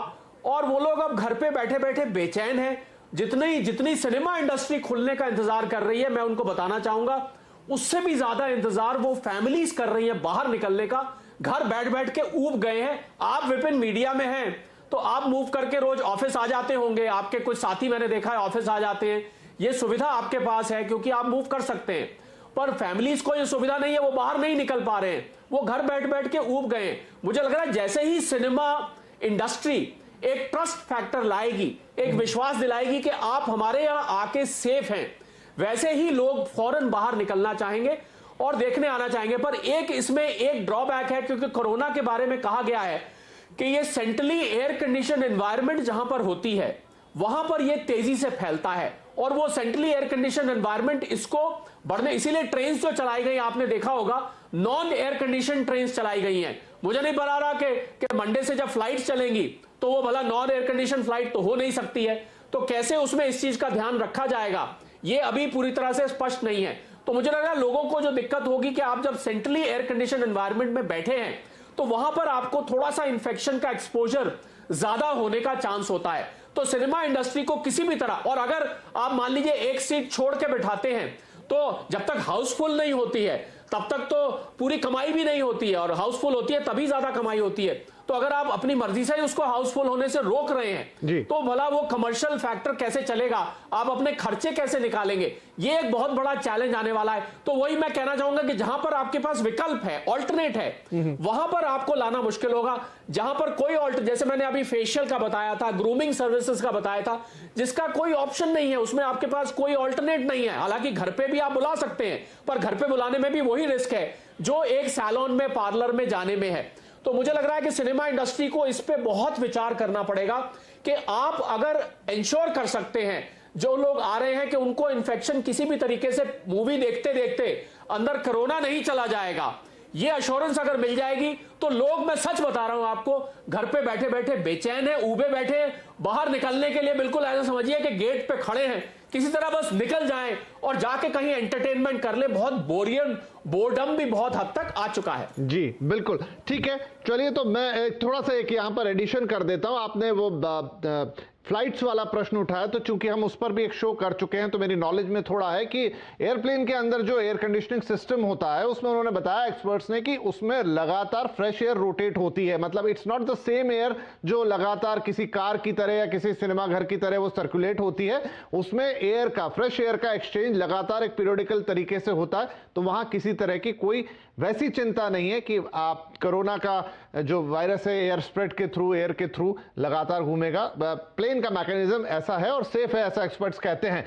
Speaker 4: और वो लोग अब घर पे बैठे बैठे बेचैन हैं। जितनी सिनेमा इंडस्ट्री खुलने का इंतजार कर रही है, मैं उनको बताना चाहूंगा उससे भी ज्यादा इंतजार वो फैमिलीज कर रही है बाहर निकलने का। घर बैठ बैठ के ऊब गए हैं। आप विपिन मीडिया में हैं तो आप मूव करके रोज ऑफिस आ जाते होंगे, आपके कुछ साथी मैंने देखा है ऑफिस आ जाते हैं, ये सुविधा आपके पास है क्योंकि आप मूव कर सकते हैं। पर फैमिलीज को ये सुविधा नहीं है, वो बाहर नहीं निकल पा रहे हैं, वो घर बैठ बैठ के ऊब गए। मुझे लग रहा है जैसे ही सिनेमा इंडस्ट्री एक ट्रस्ट फैक्टर लाएगी, एक विश्वास दिलाएगी कि आप हमारे यहां आके सेफ हैं, वैसे ही लोग फौरन बाहर निकलना चाहेंगे और देखने आना चाहेंगे। पर इसमें एक ड्रॉबैक है, क्योंकि कोरोना के बारे में कहा गया है कि ये सेंट्रली एयर कंडीशन एनवायरनमेंट जहां पर होती है वहां पर ये तेजी से फैलता है, और वो सेंट्रली एयर कंडीशन एनवायरनमेंट इसको बढ़ने, इसीलिए ट्रेन जो चलाई गई आपने देखा होगा, नॉन एयर कंडीशन ट्रेन चलाई गई हैं। मुझे नहीं बता रहा कि मंडे से जब फ्लाइट चलेंगी तो वो भला नॉन एयर कंडीशन फ्लाइट तो हो नहीं सकती है, तो कैसे उसमें इस चीज का ध्यान रखा जाएगा ये अभी पूरी तरह से स्पष्ट नहीं है। तो मुझे लग रहा है लोगों को जो दिक्कत होगी कि आप जब सेंट्रली एयर कंडीशन एनवायरनमेंट में बैठे हैं तो वहां पर आपको थोड़ा सा इंफेक्शन का एक्सपोजर ज्यादा होने का चांस होता है। तो सिनेमा इंडस्ट्री को किसी भी तरह, और अगर आप मान लीजिए एक सीट छोड़ के बैठाते हैं तो जब तक हाउसफुल नहीं होती है तब तक तो पूरी कमाई भी नहीं होती है, और हाउसफुल होती है तभी ज्यादा कमाई होती है। तो अगर आप अपनी मर्जी से ही उसको हाउसफुल होने से रोक रहे हैं तो भला वो कमर्शियल फैक्टर कैसे चलेगा, आप अपने खर्चे कैसे निकालेंगे, ये एक बहुत बड़ा चैलेंज आने वाला है। तो वही मैं कहना चाहूंगा कि जहां पर आपके पास विकल्प है, ऑल्टरनेट है, वहां पर आपको लाना मुश्किल होगा। जहां पर कोई जैसे मैंने अभी फेशियल का बताया था, ग्रूमिंग सर्विसेज का बताया था, जिसका कोई ऑप्शन नहीं है, उसमें आपके पास कोई ऑल्टरनेट नहीं है। हालांकि घर पे भी आप बुला सकते हैं, पर घर पे बुलाने में भी वही रिस्क है जो एक सैलून में, पार्लर में जाने में है। तो मुझे लग रहा है कि सिनेमा इंडस्ट्री को इस पे बहुत विचार करना पड़ेगा कि आप अगर इंश्योर कर सकते हैं जो लोग आ रहे हैं कि उनको इन्फेक्शन किसी भी तरीके से मूवी देखते देखते अंदर कोरोना नहीं चला जाएगा, ये अश्योरेंस अगर मिल जाएगी तो लोग, मैं सच बता रहा हूं आपको, घर पे बैठे बैठे बेचैन है, ऊबे बैठे हैं, बाहर निकलने के लिए बिल्कुल ऐसा समझिए कि गेट पे खड़े हैं, किसी तरह बस निकल जाएं और जाके कहीं एंटरटेनमेंट कर ले। बहुत बोर्डम भी बहुत हद तक आ चुका है।
Speaker 1: जी बिल्कुल ठीक है। चलिए तो मैं थोड़ा सा एक यहां पर एडिशन कर देता हूं। आपने वो फ्लाइट्स वाला प्रश्न उठाया, तो चूंकि हम उस पर भी एक शो कर चुके हैं तो मेरी नॉलेज में थोड़ा है कि एयरप्लेन के अंदर जो एयर कंडीशनिंग सिस्टम होता है उसमें उन्होंने बताया एक्सपर्ट्स ने कि उसमें लगातार फ्रेश एयर रोटेट होती है। मतलब it's not the same air जो लगातार किसी कार की तरह या किसी सिनेमा घर की तरह वो सर्कुलेट होती है। उसमें एयर का, फ्रेश एयर का एक्सचेंज लगातार एक पीरियोडिकल तरीके से होता है। तो वहां किसी तरह की कोई वैसी चिंता नहीं है कि आप कोरोना का जो वायरस है एयर स्प्रेड के थ्रू, एयर के थ्रू लगातार घूमेगा। प्लेन का मैकेनिज्म ऐसा है और सेफ है, ऐसा एक्सपर्ट्स कहते हैं।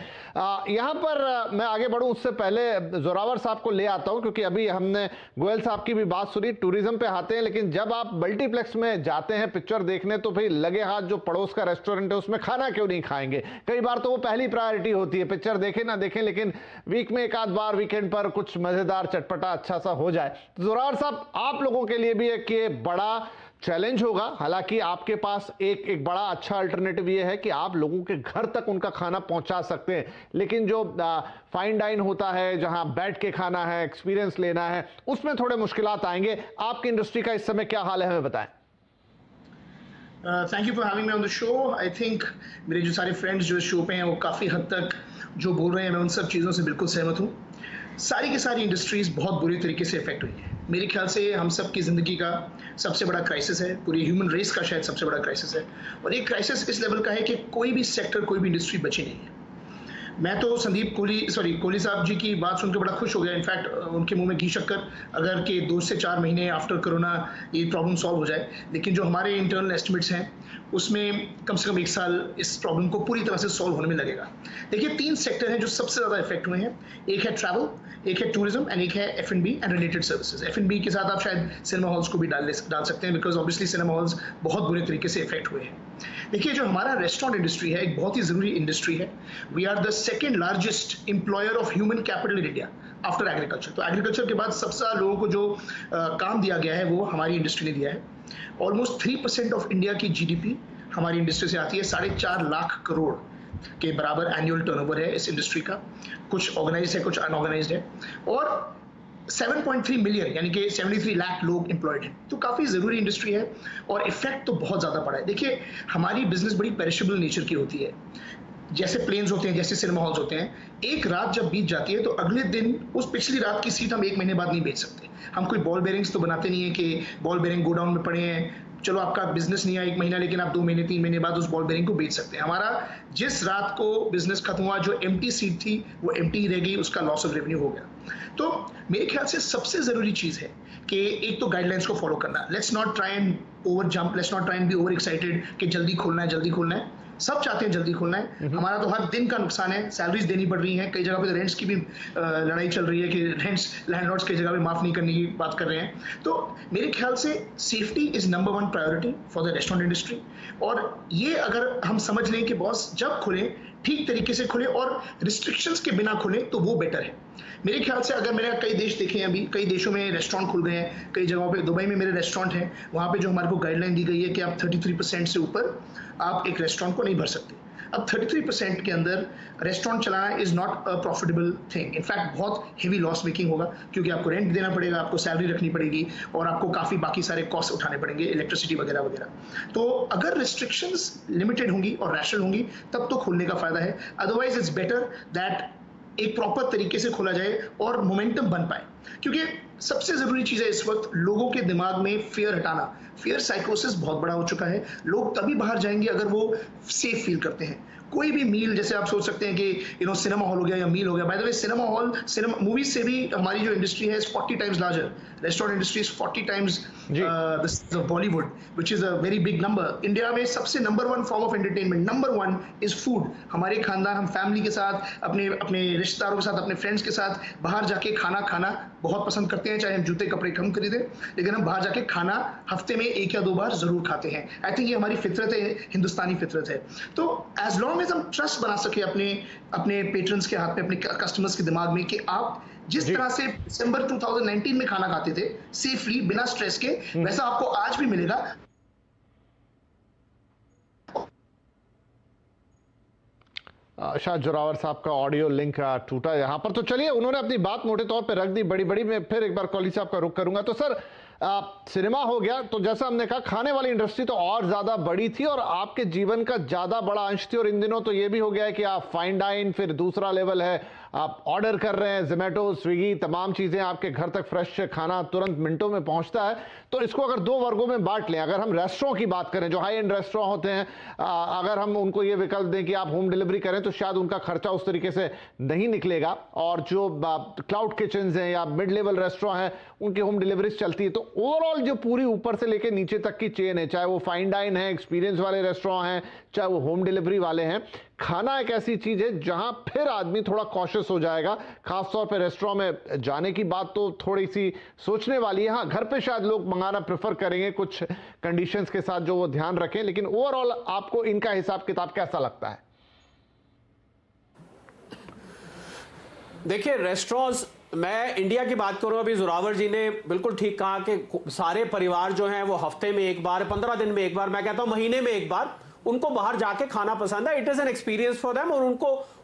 Speaker 1: यहां पर मैं आगे बढ़ूं उससे पहले जोरावर साहब को ले आता हूं, क्योंकि अभी हमने गोयल साहब की भी बात सुनी, टूरिज्म पे आते हैं, लेकिन जब आप मल्टीप्लेक्स में जाते हैं पिक्चर देखने तो भाई लगे हाथ जो पड़ोस का रेस्टोरेंट है उसमें खाना क्यों नहीं खाएंगे। कई बार तो वो पहली प्रायोरिटी होती है, पिक्चर देखें ना देखें लेकिन वीक में एक आध बार, वीकेंड पर कुछ मजेदार चटपटा अच्छा सा हो जाए। जोरावर साहब, आप लोगों के लिए भी एक ये बड़ा चैलेंज होगा। हालांकि आपके पास एक बड़ा अच्छा अल्टरनेटिव ये है कि आप लोगों के घर तक उनका खाना पहुंचा सकते हैं, लेकिन जो फाइन डाइन होता है, जहां बैठ के खाना है, एक्सपीरियंस लेना है, उसमें थोड़े मुश्किलात आएंगे। आपकी इंडस्ट्री का इस समय क्या हाल है, हमें बताएं।
Speaker 7: Thank you for having me on the show. I think मेरे जो सारे फ्रेंड्स जो इस शो पे हैं वो काफ़ी हद तक जो बोल रहे हैं मैं उन सब चीज़ों से बिल्कुल सहमत हूँ। सारी की सारी इंडस्ट्रीज बहुत बुरी तरीके से इफेक्ट हुई है। मेरे ख्याल से हम सब की ज़िंदगी का सबसे बड़ा क्राइसिस है, पूरी ह्यूमन रेस का शायद सबसे बड़ा क्राइसिस है। और ये क्राइसिस इस लेवल का है कि कोई भी सेक्टर, कोई भी इंडस्ट्री बची नहीं है। मैं तो संदीप कोहली साहब जी की बात सुनकर बड़ा खुश हो गया। इनफैक्ट उनके मुंह में घी शक्कर, अगर के 2 से 4 महीने आफ्टर कोरोना ये प्रॉब्लम सॉल्व हो जाए। लेकिन जो हमारे इंटरनल एस्टिमेट्स हैं उसमें कम से कम 1 साल इस प्रॉब्लम को पूरी तरह से सॉल्व होने में लगेगा। देखिए 3 सेक्टर हैं जो सबसे ज़्यादा इफेक्ट हुए हैं। एक है ट्रैवल, एक है टूरिज्म एंड एक है F&B and related services. F&B के साथ आप शायद सिनेमा हॉल्स को भी डाल सकते हैं, बिकॉज ऑब्वियसली सिनेमा हॉल्स बहुत बुरे तरीके से इफेक्ट हुए हैं। देखिए जो हमारा रेस्टोरेंट इंडस्ट्री है एक बहुत ही ज़रूरी इंडस्ट्री है। We are the second largest employer of human capital in India after agriculture. तो एग्रीकल्चर के बाद सबसे ज़्यादा लोगों को जो काम दिया गया है वो हमारी इंडस्ट्री ने दिया है। ऑलमोस्ट 3% ऑफ इंडिया की GDP हमारी इंडस्ट्री से आती है। 4.5 लाख करोड़ के बराबर एनुअल टर्नओवर है इस इंडस्ट्री का। कुछ ऑर्गेनाइज है, कुछ अनऑर्गेनाइज्ड है। और 7.3 मिलियन यानी कि 73 लाख लोग एम्प्लॉयड हैं। तो काफ़ी ज़रूरी इंडस्ट्री है और इफेक्ट तो बहुत ज़्यादा पड़ा है। देखिए हमारी बिजनेस बड़ी पेरिशेबल नेचर की होती है। जैसे प्लेन्स होते हैं, जैसे सिनेमा हॉल्स होते हैं, एक रात जब बीत जाती है तो अगले दिन उस पिछली रात की सीट हम 1 महीने बाद नहीं बेच सकते। हम कोई बॉल बेरिंग्स तो बनाते नहीं है कि बॉल बेरिंग गोडाउन में पड़े हैं, चलो आपका बिजनेस नहीं है 1 महीना, लेकिन आप 2 महीने 3 महीने बाद उस बॉल बेरिंग को बेच सकते हैं। हमारा जिस रात को बिजनेस खत्म हुआ, जो एम्प्टी सीट थी वो एम्प्टी रह गई, उसका लॉस ऑफ रेवेन्यू हो गया। तो मेरे ख्याल से सबसे ज़रूरी चीज़ है कि एक तो गाइडलाइंस को फॉलो करना। Let's not try and over jump, let's not try and be over excited कि जल्दी खोलना है, जल्दी खोलना है। सब चाहते हैं जल्दी खोलना है। हमारा तो हर दिन का नुकसान है, सैलरीज देनी पड़ रही हैं, कई जगह पे तो रेंट्स की भी लड़ाई चल रही है कि रेंट्स लैंडलॉर्ड्स कई जगह पे माफ़ नहीं करने की बात कर रहे हैं। तो मेरे ख्याल से safety is number 1 priority for the restaurant industry. और ये अगर हम समझ लें कि बॉस जब खुलें ठीक तरीके से खुले और रिस्ट्रिक्शंस के बिना खुले तो वो बेटर है। मेरे ख्याल से अगर मैंने कई देश देखे हैं, अभी कई देशों में रेस्टोरेंट खुल गए हैं, कई जगहों पे, दुबई में मेरे रेस्टोरेंट हैं, वहाँ पे जो हमारे को गाइडलाइन दी गई है कि आप 33% से ऊपर आप एक रेस्टोरेंट को नहीं भर सकते। अब 33% के अंदर रेस्टोरेंट चलाना is not a profitable thing. In fact बहुत हेवी लॉस मेकिंग होगा, क्योंकि आपको रेंट देना पड़ेगा, आपको सैलरी रखनी पड़ेगी और आपको काफ़ी बाकी सारे कॉस्ट उठाने पड़ेंगे, इलेक्ट्रिसिटी वगैरह वगैरह। तो अगर रिस्ट्रिक्शंस लिमिटेड होंगी और रैशनल होंगी तब तो खोलने का फ़ायदा है। अदरवाइज इट्स बेटर दैट एक प्रॉपर तरीके से खोला जाए और मोमेंटम बन पाए। क्योंकि सबसे जरूरी चीज है इस वक्त लोगों के दिमाग में फियर हटाना। फियर साइकोसिस बहुत बड़ा हो चुका है। लोग तभी बाहर जाएंगे अगर वो सेफ फील करते हैं। कोई भी मील, जैसे आप सोच सकते हैं कि सिनेमा हॉल हो गया या मील हो गया। By the way, cinema hall, cinema movies से भी हमारी जो इंडस्ट्री है 40 times larger. Restaurant industry is 40 times Bollywood, which is a very big number. India में सबसे number 1 form of entertainment, number 1 is food. हमारे खानदान, हम फैमिली के साथ, अपने रिश्तेदारों के साथ, अपने फ्रेंड्स के साथ बाहर जाके खाना बहुत पसंद करते हैं। चाहे हम जूते कपड़े कम खरीदें, लेकिन हम बाहर जाके खाना हफ्ते में 1 या 2 बार जरूर खाते हैं। आई थिंक ये हमारी फितरत है, हिंदुस्तानी फितरत है। तो एज लॉन्ग एज हम ट्रस्ट बना सके अपने पेट्रन्स के हाथ में, अपने कस्टमर्स के दिमाग में, कि आप जिस तरह से दिसंबर 2019 में खाना खाते थे सेफली, बिना स्ट्रेस के, वैसा आपको आज भी मिलेगा।
Speaker 1: शायद जोरावर साहब का ऑडियो लिंक टूटा यहाँ पर। तो चलिए, उन्होंने अपनी बात मोटे तौर पे रख दी बड़ी। मैं फिर एक बार कॉली साहब का रुख करूंगा। तो सर, सिनेमा हो गया, तो जैसा हमने कहा, खाने वाली इंडस्ट्री तो और ज्यादा बड़ी थी और आपके जीवन का ज्यादा बड़ा अंश थी। और इन दिनों तो ये भी हो गया है कि आप फाइन डाइन, फिर दूसरा लेवल है आप ऑर्डर कर रहे हैं, जोमेटो, स्विगी, तमाम चीजें आपके घर तक फ्रेश खाना तुरंत मिनटों में पहुंचता है। तो इसको अगर 2 वर्गों में बांट लें, अगर हम रेस्टोरेंट की बात करें, जो हाई एंड रेस्टोरेंट होते हैं, अगर हम उनको ये विकल्प दें कि आप होम डिलीवरी करें, तो शायद उनका खर्चा उस तरीके से नहीं निकलेगा। और जो क्लाउड किचन हैं या मिड लेवल रेस्टोरेंट हैं, उनकी होम डिलीवरी चलती है। तो ओवरऑल जो पूरी ऊपर से लेकर नीचे तक की चेन है, चाहे वो फाइन डाइन है, एक्सपीरियंस वाले रेस्टोरेंट हैं, चाहे वो होम डिलीवरी वाले हैं, खाना एक ऐसी चीज है जहां फिर आदमी थोड़ा कॉशियस हो जाएगा। खासतौर पे रेस्टोरेंट में जाने की बात तो थोड़ी सी सोचने वाली है। हाँ, घर पे शायद लोग मंगाना प्रेफर करेंगे कुछ कंडीशंस के साथ जो वो ध्यान रखें। लेकिन ओवरऑल आपको इनका हिसाब किताब कैसा लगता है?
Speaker 4: देखिए, रेस्टोरेंट्स, मैं इंडिया की बात करूं, अभी जोरावर जी ने बिल्कुल ठीक कहा कि सारे परिवार जो हैं वो हफ्ते में एक बार, 15 दिन में एक बार, मैं कहता हूं महीने में एक बार, उनको बाहर जाके खाना पसंद है। It is an experience for them. और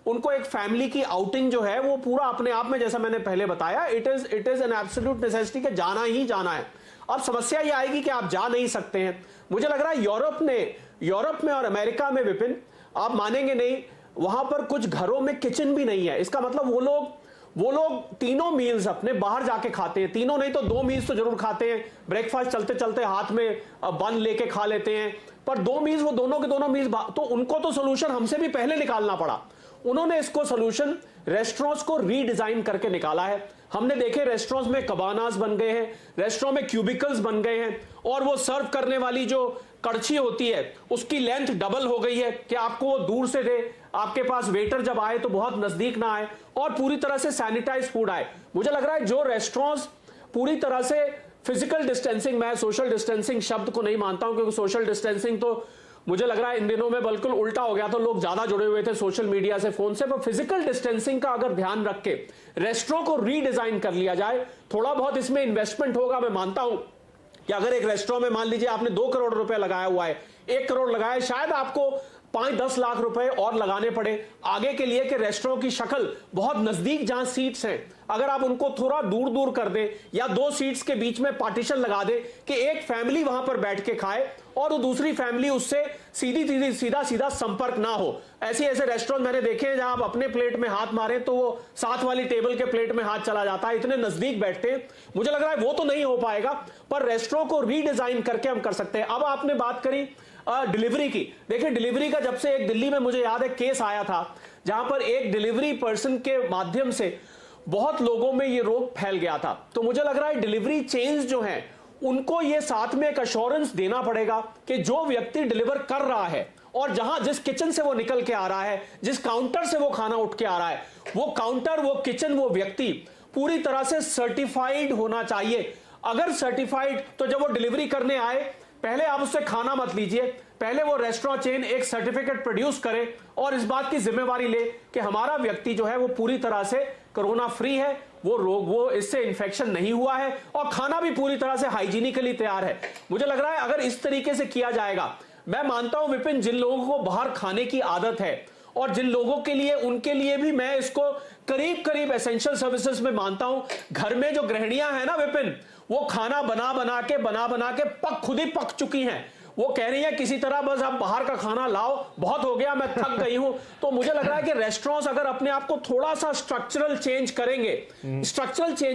Speaker 4: उनको एक फैमिली की आउटिंग जो है वो पूरा अपने आप में, जैसा मैंने पहले बताया, it is an absolute necessity कि जाना ही जाना है। अब समस्या ये आएगी कि आप जा नहीं सकते हैं। मुझे लग रहा है यूरोप में और अमेरिका में, विपिन, आप मानेंगे नहीं, वहां पर कुछ घरों में किचन भी नहीं है। इसका मतलब वो लोग तीनों मील्स अपने बाहर जाके खाते हैं। तीनों नहीं तो 2 मील्स तो जरूर खाते हैं। ब्रेकफास्ट चलते चलते हाथ में बन लेके खा लेते हैं, पर 2 मील्स वो दोनों के दोनों मील्स। तो उनको तो सोल्यूशन हमसे भी पहले निकालना पड़ा। उन्होंने इसको सोल्यूशन रेस्टोरेंट्स को रीडिजाइन करके निकाला है। हमने देखे रेस्टोरेंट्स में कबानास बन गए हैं, रेस्टोरेंट में क्यूबिकल्स बन गए हैं, और वो सर्व करने वाली जो कड़छी होती है उसकी लेंथ डबल हो गई है कि आपको वो दूर से दे, आपके पास वेटर जब आए तो बहुत नजदीक ना आए, और पूरी तरह से सैनिटाइज फूड आए। मुझे लग रहा है जो रेस्टोरेंट्स पूरी तरह से फिजिकल डिस्टेंसिंग, मैं सोशल डिस्टेंसिंग शब्द को नहीं मानता हूं, क्योंकि सोशल डिस्टेंसिंग तो मुझे लग रहा है इन दिनों में बिल्कुल उल्टा हो गया। तो लोग ज्यादा जुड़े हुए थे सोशल मीडिया से, फोन से, पर फिजिकल डिस्टेंसिंग का अगर ध्यान रख के रेस्टोरेंट को रीडिजाइन कर लिया जाए, थोड़ा बहुत इसमें इन्वेस्टमेंट होगा। मैं मानता हूं कि अगर एक रेस्टोरेंट में मान लीजिए आपने 2 करोड़ रुपए लगाया हुआ है, 1 करोड़ लगाया, शायद आपको 5-10 लाख रुपए और लगाने पड़े आगे के लिए कि रेस्टोरेंट की शक्ल बहुत नजदीक जहां सीट्स हैं, अगर आप उनको थोड़ा दूर दूर कर दें, या 2 सीट्स के बीच में पार्टीशन लगा दें कि एक फैमिली वहां पर बैठ के खाए और वो दूसरी फैमिली उससे सीधा संपर्क ना हो। ऐसे रेस्टोरेंट मैंने देखे हैं जहां आप अपने प्लेट में हाथ मारें तो वो साथ वाली टेबल के प्लेट में हाथ चला जाता है, इतने नजदीक बैठते हैं। मुझे लग रहा है वो तो नहीं हो पाएगा, पर रेस्टोरेंट को रीडिजाइन करके हम कर सकते हैं। अब आपने बात करी डिलीवरी की। देखिए, डिलीवरी का जब से एक दिल्ली में मुझे याद है केस आया था जहां पर एक डिलीवरी पर्सन के माध्यम से बहुत लोगों में ये रोग फैल गया था। तो मुझे लग रहा है डिलीवरी चेन्स जो हैं उनको ये साथ में एक अश्योरेंस देना पड़ेगा कि जो व्यक्ति डिलीवर कर रहा है और जहां जिस किचन से वो निकल के आ रहा है, जिस काउंटर से वो खाना उठ के आ रहा है, वो काउंटर, वो किचन, वो व्यक्ति पूरी तरह से सर्टिफाइड होना चाहिए। अगर सर्टिफाइड, तो जब वो डिलीवरी करने आए पहले आप उससे खाना मत लीजिए, पहले वो रेस्टोरेंट चेन एक सर्टिफिकेट प्रोड्यूस करे और इस बात की जिम्मेवारी ले कि हमारा व्यक्ति जो है वो पूरी तरह से कोरोना फ्री है, वो इससे इन्फेक्शन नहीं हुआ है और खाना भी पूरी तरह से हाइजीनिकली तैयार है। मुझे लग रहा है अगर इस तरीके से किया जाएगा, मैं मानता हूं विपिन, जिन लोगों को बाहर खाने की आदत है और जिन लोगों के लिए, उनके लिए भी मैं इसको करीब एसेंशियल सर्विसेज में मानता हूं। घर में जो गृहिणियां हैं ना विपिन, वो खाना बना बना के खुद ही पक चुकी हैं। वो कह रही है किसी तरह बस आप बाहर का खाना लाओ, बहुत हो गया, मैं थक गई हूं। तो मुझे लग रहा है कि रेस्टोरेंट्स अगर अपने आप को थोड़ा सा स्ट्रक्चरल चेंज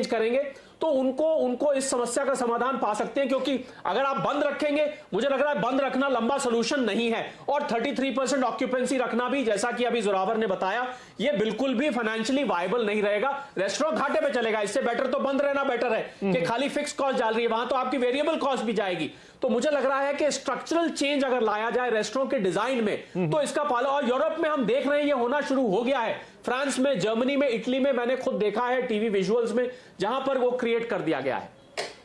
Speaker 4: करेंगे तो उनको इस समस्या का समाधान पा सकते हैं, क्योंकि अगर आप बंद रखेंगे, मुझे लग रहा है बंद रखना लंबा सोल्यूशन नहीं है। और 33% ऑक्यूपेंसी रखना भी, जैसा कि अभी जोरावर ने बताया, ये बिल्कुल भी फाइनेंशियली वायबल नहीं रहेगा। रेस्टोरेंट घाटे पे चलेगा, इससे बेटर तो बंद रहना बेटर है कि खाली फिक्स कॉस्ट डाल रही है, वहां तो आपकी वेरिएबल कॉस्ट भी जाएगी। तो मुझे लग रहा है कि स्ट्रक्चरल चेंज अगर लाया जाए रेस्टोरेंट के डिजाइन में तो इसका पालन, और यूरोप में हम देख रहे हैं ये होना शुरू हो गया है। फ्रांस में, जर्मनी में, इटली में मैंने खुद देखा है टीवी विजुअल्स में, जहां पर वो क्रिएट कर दिया गया है।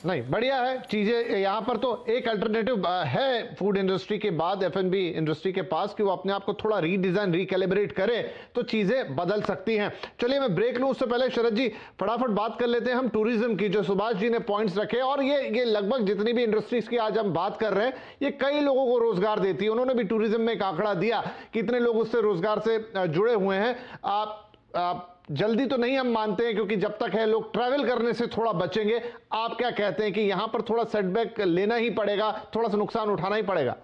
Speaker 1: नहीं, बढ़िया है चीजें। यहाँ पर तो एक अल्टरनेटिव है फूड इंडस्ट्री के बाद एफएनबी इंडस्ट्री के पास कि वो अपने आप को थोड़ा रीडिजाइन, रिकैलिब्रेट करे तो चीजें बदल सकती हैं। चलिए मैं ब्रेक लूं, उससे पहले शरद जी फटाफट बात कर लेते हैं हम टूरिज्म की, जो सुभाष जी ने पॉइंट्स रखे। और ये लगभग जितनी भी इंडस्ट्रीज की आज हम बात कर रहे हैं, ये कई लोगों को रोजगार देती है। उन्होंने भी टूरिज्म में एक आंकड़ा दिया, कितने लोग उससे रोजगार से जुड़े हुए हैं। आप जल्दी तो नहीं हम मानते हैं, क्योंकि जब तक है लोग ट्रैवल करने से थोड़ा बचेंगे। आप क्या कहते हैं कि यहां पर थोड़ा सेटबैक लेना ही पड़ेगा, थोड़ा सा नुकसान उठाना ही पड़ेगा?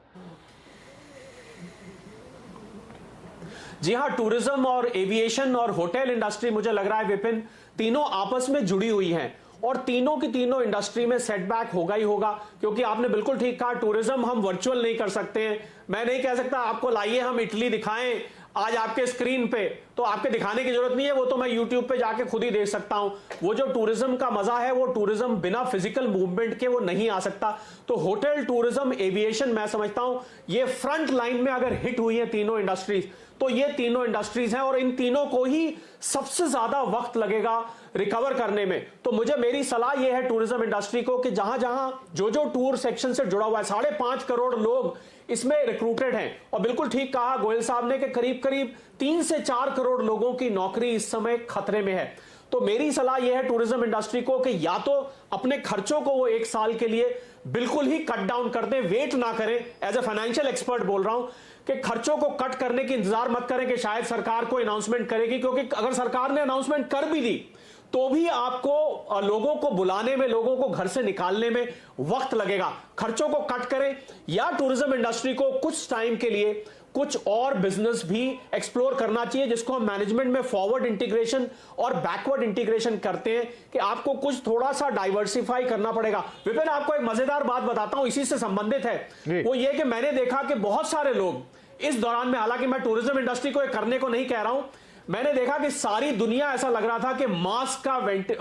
Speaker 4: जी हां, टूरिज्म और एविएशन और होटल इंडस्ट्री, मुझे लग रहा है विपिन, तीनों आपस में जुड़ी हुई हैं और तीनों की तीनों इंडस्ट्री में सेटबैक होगा ही होगा। क्योंकि आपने बिल्कुल ठीक कहा, टूरिज्म हम वर्चुअल नहीं कर सकते हैं। मैं नहीं कह सकता आपको लाइए हम इटली दिखाएं आज आपके स्क्रीन पे, तो आपके दिखाने की जरूरत नहीं है, वो तो मैं यूट्यूब पे जाके खुद ही देख सकता हूं। वो जो टूरिज्म का मजा है, वो टूरिज्म बिना फिजिकल मूवमेंट के वो नहीं आ सकता। तो होटल, टूरिज्म, एविएशन, मैं समझता हूं ये फ्रंट लाइन में अगर हिट हुई है तीनों इंडस्ट्रीज, तो ये तीनों इंडस्ट्रीज हैं और इन तीनों को ही सबसे ज्यादा वक्त लगेगा रिकवर करने में। तो मेरी सलाह यह है टूरिज्म इंडस्ट्री को कि जहां जहां जो टूर सेक्शन से जुड़ा हुआ है, 5.5 करोड़ लोग इसमें रिक्रूटेड हैं। और बिल्कुल ठीक कहा गोयल साहब ने कि करीब 3 से 4 करोड़ लोगों की नौकरी इस समय खतरे में है। तो मेरी सलाह यह है टूरिज्म इंडस्ट्री को कि या तो अपने खर्चों को वो 1 साल के लिए बिल्कुल ही कट डाउन कर दें, वेट ना करें। एज ए फाइनेंशियल एक्सपर्ट बोल रहा हूं कि खर्चों को कट करने की इंतजार मत करें कि शायद सरकार को अनाउंसमेंट करेगी, क्योंकि अगर सरकार ने अनाउंसमेंट कर भी दी तो भी आपको लोगों को बुलाने में, लोगों को घर से निकालने में वक्त लगेगा। खर्चों को कट करें या टूरिज्म इंडस्ट्री को कुछ टाइम के लिए कुछ और बिजनेस भी एक्सप्लोर करना चाहिए, जिसको हम मैनेजमेंट में फॉरवर्ड इंटीग्रेशन और बैकवर्ड इंटीग्रेशन करते हैं कि आपको कुछ थोड़ा सा डाइवर्सिफाई करना पड़ेगा। विपिन, आपको एक मजेदार बात बताता हूं, इसी से संबंधित है। वो ये कि मैंने देखा कि बहुत सारे लोग इस दौरान में, हालांकि मैं टूरिज्म इंडस्ट्री को करने को नहीं कह रहा हूं, मैंने देखा कि सारी दुनिया ऐसा लग रहा था कि मास्क का,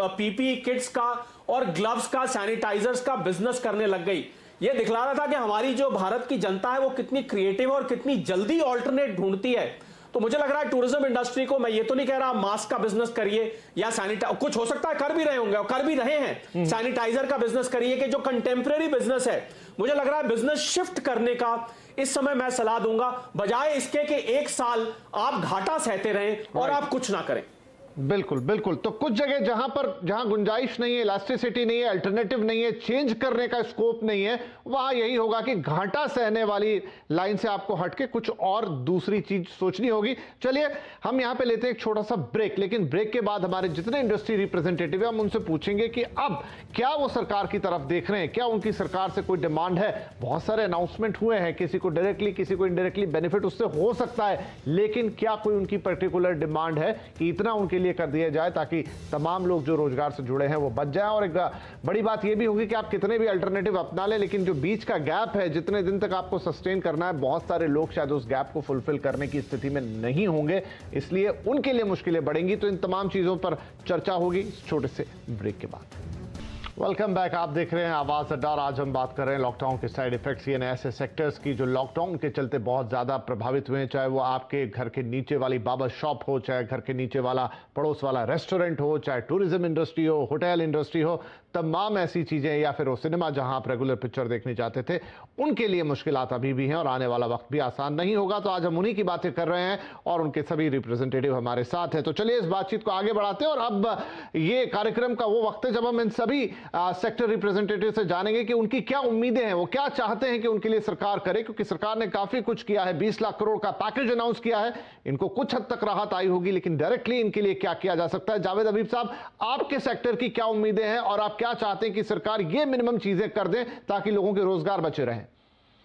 Speaker 4: पीपी किट्स का और ग्लव्स का, सैनिटाइजर्स का बिजनेस करने लग गई। ये दिखला रहा था कि हमारी जो भारत की जनता है वो कितनी क्रिएटिव और कितनी जल्दी ऑल्टरनेट ढूंढती है। तो मुझे लग रहा है टूरिज्म इंडस्ट्री को, मैं ये तो नहीं कह रहा मास्क का बिजनेस करिए या सैनिटाइजर, कुछ हो सकता है कर भी रहे होंगे और कर भी रहे हैं, सैनिटाइजर का बिजनेस करिए, कि जो कंटेम्प्रेरी बिजनेस है, मुझे लग रहा है बिजनेस शिफ्ट करने का इस समय मैं सलाह दूंगा, बजाय इसके कि 1 साल आप घाटा सहते रहें और आप कुछ ना करें।
Speaker 1: बिल्कुल बिल्कुल। तो कुछ जगह जहां गुंजाइश नहीं है, इलास्टिसिटी नहीं है, अल्टरनेटिव नहीं है, चेंज करने का स्कोप नहीं है, वहां यही होगा कि घाटा सहने वाली लाइन से आपको हटके कुछ और दूसरी चीज सोचनी होगी। चलिए हम यहां पे लेते हैं एक छोटा सा ब्रेक, लेकिन ब्रेक के बाद हमारे जितने इंडस्ट्री रिप्रेजेंटेटिव है हम उनसे पूछेंगे कि अब क्या वो सरकार की तरफ देख रहे हैं, क्या उनकी सरकार से कोई डिमांड है। बहुत सारे अनाउंसमेंट हुए हैं, किसी को डायरेक्टली किसी को इनडायरेक्टली बेनिफिट उससे हो सकता है, लेकिन क्या कोई उनकी पर्टिकुलर डिमांड है कि इतना उनके लिए कर दिया जाए ताकि तमाम लोग जो रोजगार से जुड़े हैं वो बच जाएं। और एक बड़ी बात यह भी होगी कि आप कितने भी अल्टरनेटिव अपना लें, लेकिन जो बीच का गैप है, जितने दिन तक आपको सस्टेन करना है, बहुत सारे लोग शायद उस गैप को फुलफिल करने की स्थिति में नहीं होंगे, इसलिए उनके लिए मुश्किलें बढ़ेंगी। तो इन तमाम चीजों पर चर्चा होगी छोटे से ब्रेक के बाद। वेलकम बैक, आप देख रहे हैं आवाज अड्डा। आज हम बात कर रहे हैं लॉकडाउन के साइड इफेक्ट्स, यानी ऐसे सेक्टर्स की जो लॉकडाउन के चलते बहुत ज्यादा प्रभावित हुए हैं, चाहे वो आपके घर के नीचे वाली बाबा शॉप हो, चाहे घर के नीचे वाला पड़ोस वाला रेस्टोरेंट हो, चाहे टूरिज्म इंडस्ट्री हो, होटल इंडस्ट्री हो, तमाम ऐसी चीजें, या फिर वो सिनेमा जहां आप रेगुलर पिक्चर देखने जाते थे, उनके लिए मुश्किलात अभी भी हैं और आने वाला वक्त भी आसान नहीं होगा। तो आज हम उन्हीं की बातें कर रहे हैं और उनके सभी रिप्रेजेंटेटिव हमारे साथ हैं। तो चलिए इस बातचीत को आगे बढ़ाते हैं और अब ये कार्यक्रम का वो वक्त है जब हम इन सभी सेक्टर रिप्रेजेंटेटिव से जानेंगे कि उनकी क्या उम्मीदें हैं, वो क्या चाहते हैं कि उनके लिए सरकार करे, क्योंकि सरकार ने काफी कुछ किया है, 20 लाख करोड़ का पैकेज अनाउंस किया है, इनको कुछ हद तक राहत आई होगी, लेकिन डायरेक्टली इनके लिए क्या किया जा सकता है। जावेद हबीब साहब, आपके सेक्टर की क्या उम्मीदें हैं और आप क्या चाहते हैं कि सरकार ये मिनिमम चीजें कर दे ताकि लोगों के रोजगार बचे रहें?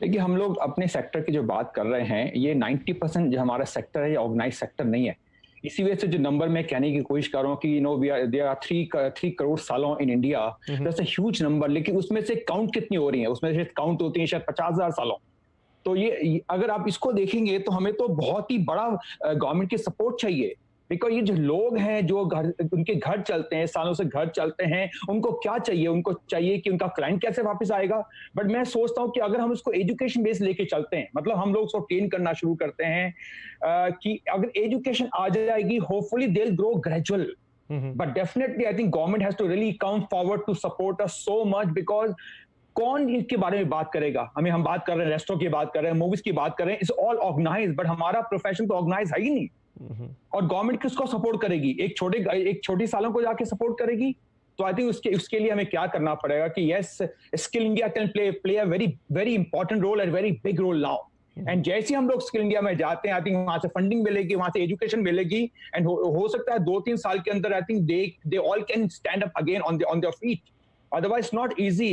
Speaker 2: देखिए, हम लोग अपने सेक्टर की जो बात कर रहे हैं, ये 90% जो हमारा सेक्टर है ये ऑर्गेनाइज सेक्टर नहीं है। इसी वजह से जो नंबर मैं कहने की कोशिश कर रहा हूँ कि you know there are 3 crore सालों in India, that's a huge number, लेकिन उसमें से काउंट कितनी हो रही है, उसमें से काउंट होती है शायद 50,000 सालों। तो ये अगर आप इसको देखेंगे तो हमें तो बहुत ही बड़ा गवर्नमेंट की सपोर्ट चाहिए, बिकॉज ये जो लोग हैं जो उनके घर चलते हैं, सालों से घर चलते हैं, उनको क्या चाहिए? उनको चाहिए कि उनका क्लाइंट कैसे वापस आएगा। बट मैं सोचता हूँ कि अगर हम उसको एजुकेशन बेस लेके चलते हैं, मतलब हम लोग उसको ट्रेन करना शुरू करते हैं कि अगर एजुकेशन आ जाएगी, hopefully they will grow gradual, but definitely I think government has to really come forward to support us so much, because कौन इसके बारे में बात करेगा? हम बात कर रहे हैं, रेस्टोरेंट की बात कर रहे हैं, मूवीज की बात कर रहे हैं, इट्स ऑल ऑर्गेनाइज, बट हमारा प्रोफेशन तो ऑर्गेनाइज है ही नहीं। और गवर्नमेंट किसको सपोर्ट करेगी? एक छोटी सालों को जाके सपोर्ट करेगी? तो आई थिंक उसके लिए हमें क्या करना पड़ेगा कि yes, skill India can play a very very important role and very big role now. And जैसे हम लोग स्किल इंडिया में जाते हैं, आई थिंक वहां से फंडिंग मिलेगी, वहां से एजुकेशन मिलेगी, एंड हो सकता है 2-3 साल के अंदर I think they all can stand up again on their feet. Otherwise not easy.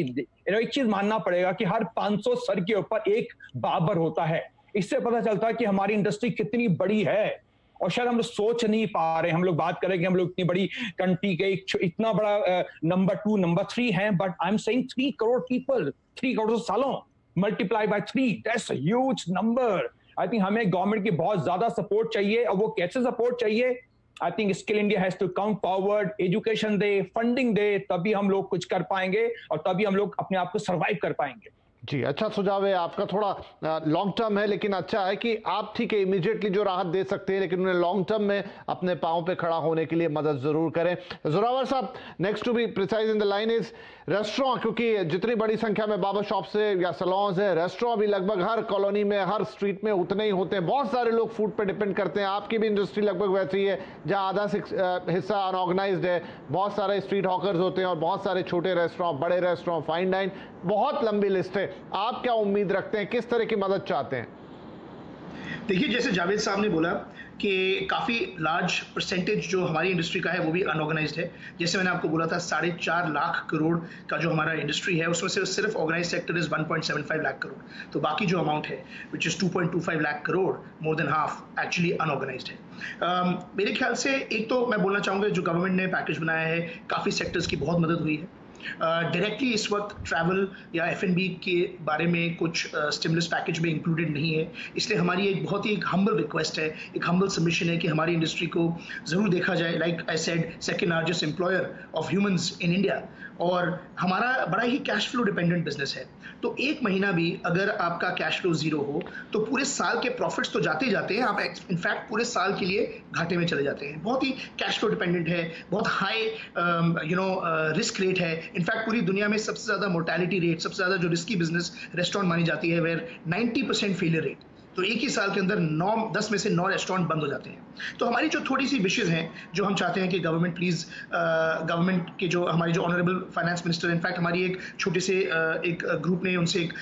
Speaker 2: एक चीज मानना पड़ेगा कि हर 500 सर के ऊपर एक बाबर होता है। इससे पता चलता है कि हमारी इंडस्ट्री कितनी बड़ी है, और शायद हम लोग सोच नहीं पा रहे। हम लोग बात करें कि हम लोग इतनी बड़ी कंट्री के इतना बड़ा नंबर 2 नंबर 3 है, but I am saying 3 crore people, 3 crore सालों multiply by 3, that's a huge number. I think हमें गवर्नमेंट की बहुत ज्यादा सपोर्ट चाहिए, और वो कैसे सपोर्ट चाहिए? I think skill India has to come forward, education दे, फंडिंग दे, तभी हम लोग कुछ कर पाएंगे और तभी हम लोग अपने आप को सर्वाइव कर पाएंगे।
Speaker 1: जी, अच्छा सुझाव है आपका। थोड़ा लॉन्ग टर्म है, लेकिन अच्छा है कि आप ठीक है इमीडिएटली जो राहत दे सकते हैं, लेकिन उन्हें लॉन्ग टर्म में अपने पांव पे खड़ा होने के लिए मदद जरूर करें। जोरावर साहब, next to be precise in the line is restaurant, क्योंकि जितनी बड़ी संख्या में बार्बर शॉप से या सैलून्स है, रेस्टोरेंट भी लगभग हर कॉलोनी में, हर स्ट्रीट में उतने ही होते हैं। बहुत सारे लोग फूड पे डिपेंड करते हैं। आपकी भी इंडस्ट्री लगभग वैसी है, जहां आधा हिस्सा अनऑर्गेनाइज्ड है, बहुत सारे स्ट्रीट हॉकर्स होते हैं और बहुत सारे छोटे रेस्टोरेंट, बड़े रेस्टोरेंट, फाइन डाइन, बहुत लंबी लिस्ट है। आप क्या उम्मीद रखते हैं, किस तरह की मदद चाहते हैं?
Speaker 7: देखिए, जैसे जावेद साहब ने बोला कि काफ़ी लार्ज परसेंटेज जो हमारी इंडस्ट्री का है वो भी अनऑर्गेनाइज्ड है। जैसे मैंने आपको बोला था 4.5 लाख करोड़ का जो हमारा इंडस्ट्री है, उसमें से सिर्फ organise sector is 1.75 lakh crore. तो बाकी जो अमाउंट है which is 2.25 lakh crore, more than half actually unorganised है। मेरे ख्याल से एक तो मैं बोलना चाहूँगा, जो गवर्नमेंट ने पैकेज बनाया है, काफ़ी सेक्टर्स की बहुत मदद हुई है। डायरेक्टली इस वक्त ट्रैवल या F&B के बारे में कुछ स्टिमुलस पैकेज में इंक्लूडेड नहीं है, इसलिए हमारी एक बहुत ही एक हम्बल रिक्वेस्ट है, एक हम्बल सबमिशन है कि हमारी इंडस्ट्री को ज़रूर देखा जाए। Like I said, second largest employer of humans in India, और हमारा बड़ा ही कैश फ्लो डिपेंडेंट बिजनेस है। तो एक महीना भी अगर आपका कैश फ्लो जीरो हो तो पूरे साल के प्रॉफिट्स तो जाते ही जाते हैं, आप इनफैक्ट पूरे साल के लिए घाटे में चले जाते हैं। बहुत ही कैश फ्लो डिपेंडेंट है, बहुत हाई रिस्क रेट है। इनफैक्ट पूरी दुनिया में सबसे ज़्यादा मोर्टेलिटी रेट, सबसे ज़्यादा जो रिस्की बिजनेस रेस्टोरेंट मानी जाती है, वेयर 90% फेलियर रेट। तो एक ही साल के अंदर 10 में से 9 रेस्टोरेंट बंद हो जाते हैं। तो हमारी जो थोड़ी सी विशेज़ हैं, जो हम चाहते हैं कि गवर्नमेंट प्लीज़, गवर्नमेंट के जो हमारी जो ऑनरेबल फाइनेंस मिनिस्टर, इनफैक्ट हमारी एक छोटे से एक ग्रुप ने उनसे एक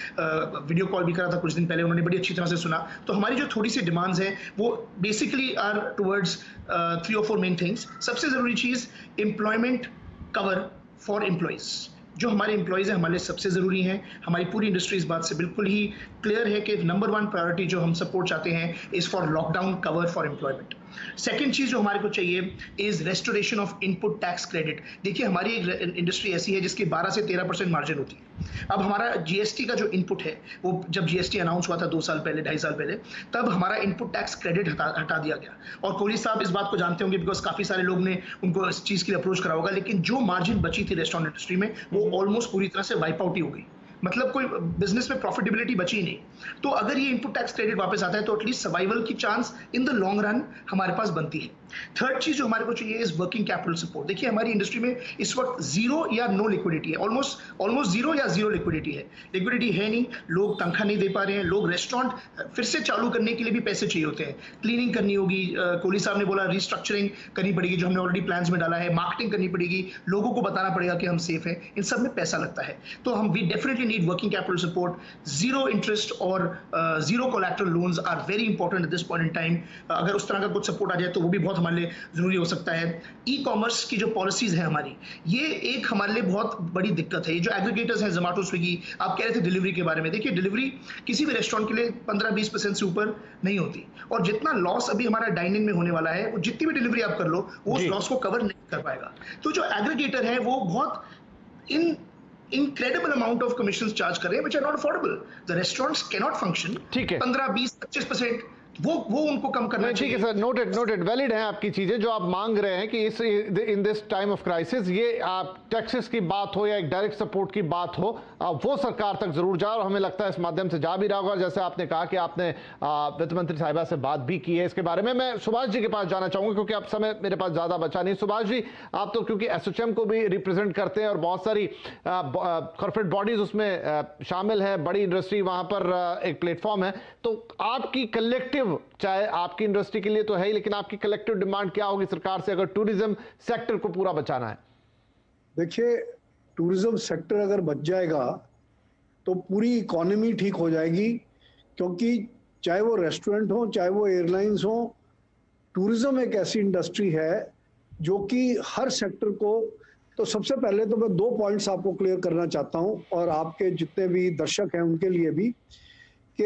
Speaker 7: वीडियो कॉल भी करा था कुछ दिन पहले, उन्होंने बड़ी अच्छी तरह से सुना। तो हमारी जो थोड़ी सी डिमांड्स हैं वो basically are towards 3 or 4 main things. सबसे ज़रूरी चीज़ एम्प्लॉयमेंट कवर फॉर एम्प्लॉयज़। जो हमारे एम्प्लॉयज़ हैं हमारे लिए सबसे ज़रूरी हैं। हमारी पूरी इंडस्ट्री इस बात से बिल्कुल ही क्लियर है कि नंबर 1 प्रायोरिटी जो हम सपोर्ट चाहते हैं is for lockdown cover for employment. Second चीज़ जो हमारे को चाहिए is restoration of input tax credit. देखिए, हमारी एक इंडस्ट्री ऐसी है जिसकी 12 से 13% मार्जिन होती है। अब हमारा GST का जो इनपुट है, वो जब GST अनाउंस हुआ था 2 साल पहले, 2.5 साल पहले, तब हमारा इनपुट टैक्स क्रेडिट हटा दिया गया। और कोहली साहब इस बात को जानते होंगे, बिकॉज काफ़ी सारे लोग ने उनको इस चीज़ के लिए अप्रोच करा होगा। लेकिन जो मार्जिन बची थी रेस्टोरेंट इंडस्ट्री में, वो ऑलमोस्ट पूरी तरह से वाइप आउट ही हो गई। मतलब कोई बिजनेस में प्रॉफिटेबिलिटी बची नहीं। तो अगर ये इनपुट टैक्स क्रेडिट वापस आता है तो एटलीस्ट सर्वाइवल की chance in the long run हमारे पास बनती है। थर्ड चीज जो हमारे को चाहिए इज वर्किंग कैपिटल सपोर्ट। देखिए, हमारी इंडस्ट्री में इस वक्त जीरो या नो लिक्विडिटी है, ऑलमोस्ट जीरो या जीरो लिक्विडिटी है। लिक्विडिटी है नहीं, लोग तनख्वाह नहीं दे पा रहे हैं, लोग रेस्टोरेंट फिर से चालू करने के लिए भी पैसे चाहिए होते हैं। क्लीनिंग करनी होगी, कोहली साहब ने बोला रिस्ट्रक्चरिंग करनी पड़ेगी, जो हमने ऑलरेडी प्लान्स में डाला है, मार्केटिंग करनी पड़ेगी, लोगों को बताना पड़ेगा कि हम सेफ है, इन सब में पैसा लगता है। तो हम we definitely need working capital support. Zero interest or zero collateral loans are very important at this point in time. अगर उस तरह का कुछ सपोर्ट आ जाए तो वो भी बहुत हमारे लिए जरूरी हो सकता है. ई कॉमर्स की जो पॉलिसीज है हमारी, ये एक हमारे लिए बहुत बड़ी दिक्कत है. ये जो एग्रीगेटर्स हैं, जोमेटो, स्विगी, आप कह रहे थे डिलीवरी के बारे में, देखिए डिलीवरी किसी भी रेस्टोरेंट के लिए 15-20% से ऊपर नहीं होती, और जितना लॉस अभी हमारा डाइनिंग में होने वाला है, वो जितनी भी डिलीवरी आप कर लो वो उस लॉस को कवर नहीं कर पाएगा. तो जो एग्रीगेटर है वो बहुत incredible amount of commissions charge कर रहे हैं, which are not affordable. The restaurants cannot function.
Speaker 1: ठीक है.
Speaker 7: 15, 20, 25% वो उनको कम करना चाहिए.
Speaker 1: ठीक है सर, नोटेड वैलिड है आपकी चीजें जो आप मांग रहे हैं कि इस in this time of crisis ये आप टैक्सेस की बात हो या एक डायरेक्ट सपोर्ट की बात हो, वो सरकार तक जरूर जाए, और हमें लगता है इस माध्यम से जा भी रहा होगा. जैसे आपने कहा कि आपने वित्त मंत्री साहिबा से बात भी की है इसके बारे में. मैं सुभाष जी के पास जाना चाहूंगा क्योंकि अब समय मेरे पास ज्यादा बचा नहीं. सुभाष जी, आप तो क्योंकि एसोचैम को भी रिप्रेजेंट करते हैं और बहुत सारी कॉर्पोरेट बॉडीज उसमें शामिल है, बड़ी इंडस्ट्री वहां पर एक प्लेटफॉर्म है, तो आपकी कलेक्टिव, चाहे आपकी इंडस्ट्री के लिए तो है ही, लेकिन आपकी कलेक्टिव डिमांड क्या होगी सरकार से अगर टूरिज्म सेक्टर को पूरा बचाना है?
Speaker 5: देखिए, टूरिज्म सेक्टर अगर बच जाएगा तो पूरी इकोनॉमी ठीक हो जाएगी, क्योंकि चाहे वो रेस्टोरेंट हो, चाहे वो एयरलाइंस हो, टूरिज्म एक ऐसी इंडस्ट्री है जो कि हर सेक्टर को, तो सबसे पहले तो मैं 2 पॉइंट्स आपको क्लियर करना चाहता हूं और आपके जितने भी दर्शक हैं उनके लिए भी, कि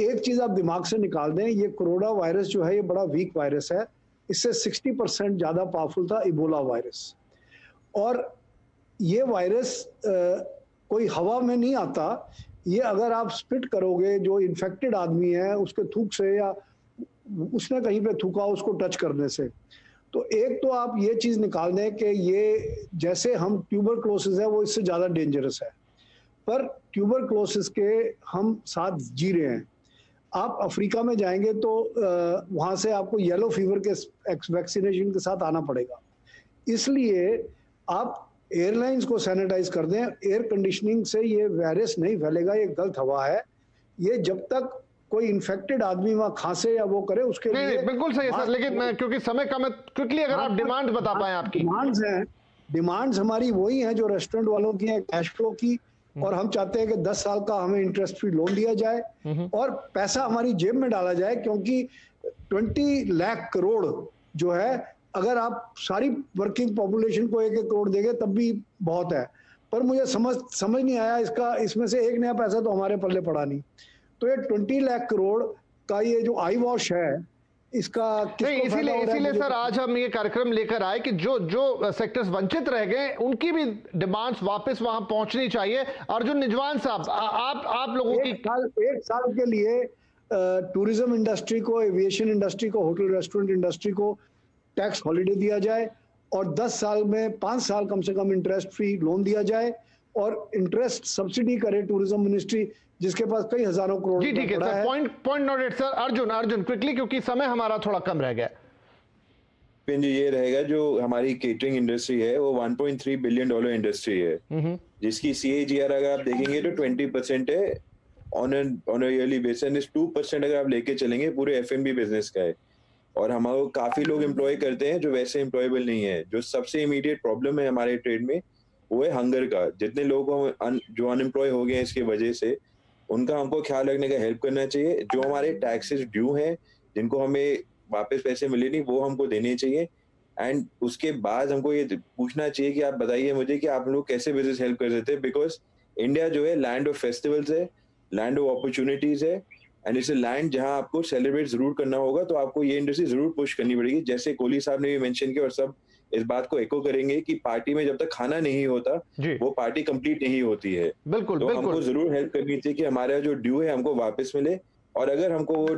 Speaker 5: एक चीज आप दिमाग से निकाल दें, ये कोरोना वायरस जो है ये बड़ा वीक वायरस है. इससे 60% ज्यादा पावरफुल था इबोला वायरस, और ये वायरस कोई हवा में नहीं आता. ये अगर आप स्पिट करोगे, जो इन्फेक्टेड आदमी है उसके थूक से या उसने कहीं पे थूका उसको टच करने से, तो एक तो आप ये चीज निकाल दें कि ये जैसे हम ट्यूबरक्लोसिस है वो इससे ज्यादा डेंजरस है, पर ट्यूबरक्लोसिस के हम साथ जी रहे हैं. आप अफ्रीका में जाएंगे तो वहां से आपको येलो फीवर के वैक्सीनेशन के साथ आना पड़ेगा. इसलिए आप एयरलाइंस को सैनिटाइज कर दें. एयर कंडीशनिंग से ये वायरस नहीं फैलेगा, ये गलत हवा है. ये जब तक कोई इन्फेक्टेड आदमी वहां खांसे या वो करे उसके लिए
Speaker 1: नहीं, बिल्कुल सही है सर, लेकिन मैं क्योंकि समय कम है, क्विकली अगर आप डिमांड बता पाएं आपकी.
Speaker 5: डिमांड्स हमारी वही हैं जो रेस्टोरेंट वालों की है, कैश फ्लो की, और हम चाहते हैं कि 10 साल का हमें इंटरेस्ट फ्री लोन दिया जाए और पैसा हमारी जेब में डाला जाए, क्योंकि 20 लाख करोड़ जो है, अगर आप सारी वर्किंग पॉपुलेशन को 1-1 करोड़ देंगे तब भी बहुत है. पर मुझे समझ नहीं आया इसमें से एक नया पैसा तो हमारे पल्ले पड़ा नहीं. तो ये 20 लाख करोड़ का ये जो आई वॉश है, इसका
Speaker 1: नहीं, इसीलिए सर आज हम ये कार्यक्रम लेकर आए कि जो सेक्टर्स वंचित रह गए उनकी भी डिमांड्स वापस वहां पहुंचनी चाहिए. अर्जुन निजवान साहब, आप लोगों की
Speaker 5: एक साल के लिए टूरिज्म इंडस्ट्री को, एविएशन इंडस्ट्री को, होटल रेस्टोरेंट इंडस्ट्री को टैक्स हॉलिडे दिया जाए, और 10 साल में 5 साल कम से कम इंटरेस्ट फ्री लोन दिया जाए, और इंटरेस्ट सब्सिडी करे टूरिज्म मिनिस्ट्री, जिसके पास कई हजारों करोड़.
Speaker 1: जी ठीक है sir, point noted sir. Arjun quickly, क्योंकि समय हमारा थोड़ा कम रह गया.
Speaker 3: जी, ये रहेगा, जो हमारी केटरिंग इंडस्ट्री है वो $1.3 बिलियन इंडस्ट्री है, जिसकी CAGR अगर आप देखेंगे तो 20% है ऑन अ ईयरली बेसिस. 2% अगर आप लेके चलेंगे पूरे F&B बिजनेस का है, और हमारे काफी लोग एम्प्लॉय करते हैं जो वैसे एम्प्लॉयबल नहीं है. जो सबसे इमीडिएट प्रॉब्लम है हमारे ट्रेड में वो है हंगर का. जितने लोग जो अनएम्प्लॉय हो गए हैं इसकी वजह से, उनका हमको ख्याल रखने का हेल्प करना चाहिए. जो हमारे टैक्सेस ड्यू हैं, जिनको हमें वापस पैसे मिले नहीं, वो हमको देने चाहिए. एंड उसके बाद हमको ये पूछना चाहिए कि आप बताइए मुझे कि आप लोग कैसे बिजनेस हेल्प कर सकते हैं, बिकॉज इंडिया जो है लैंड ऑफ फेस्टिवल्स है, लैंड ऑफ अपॉर्चुनिटीज है, एंड इट्स अ लैंड जहां आपको सेलिब्रेट जरूर करना होगा. तो आपको ये इंडस्ट्री जरूर पुश करनी पड़ेगी. जैसे कोहली साहब ने भी मेंशन किया, और सब इस बात को एको करेंगे कि पार्टी में जब तक खाना नहीं होता वो पार्टी कंप्लीट नहीं होती है.
Speaker 1: बिल्कुल,
Speaker 3: हमको जरूर हेल्प करनी चाहिए कि हमारा जो ड्यू है हमको वापस मिले, और अगर हमको वो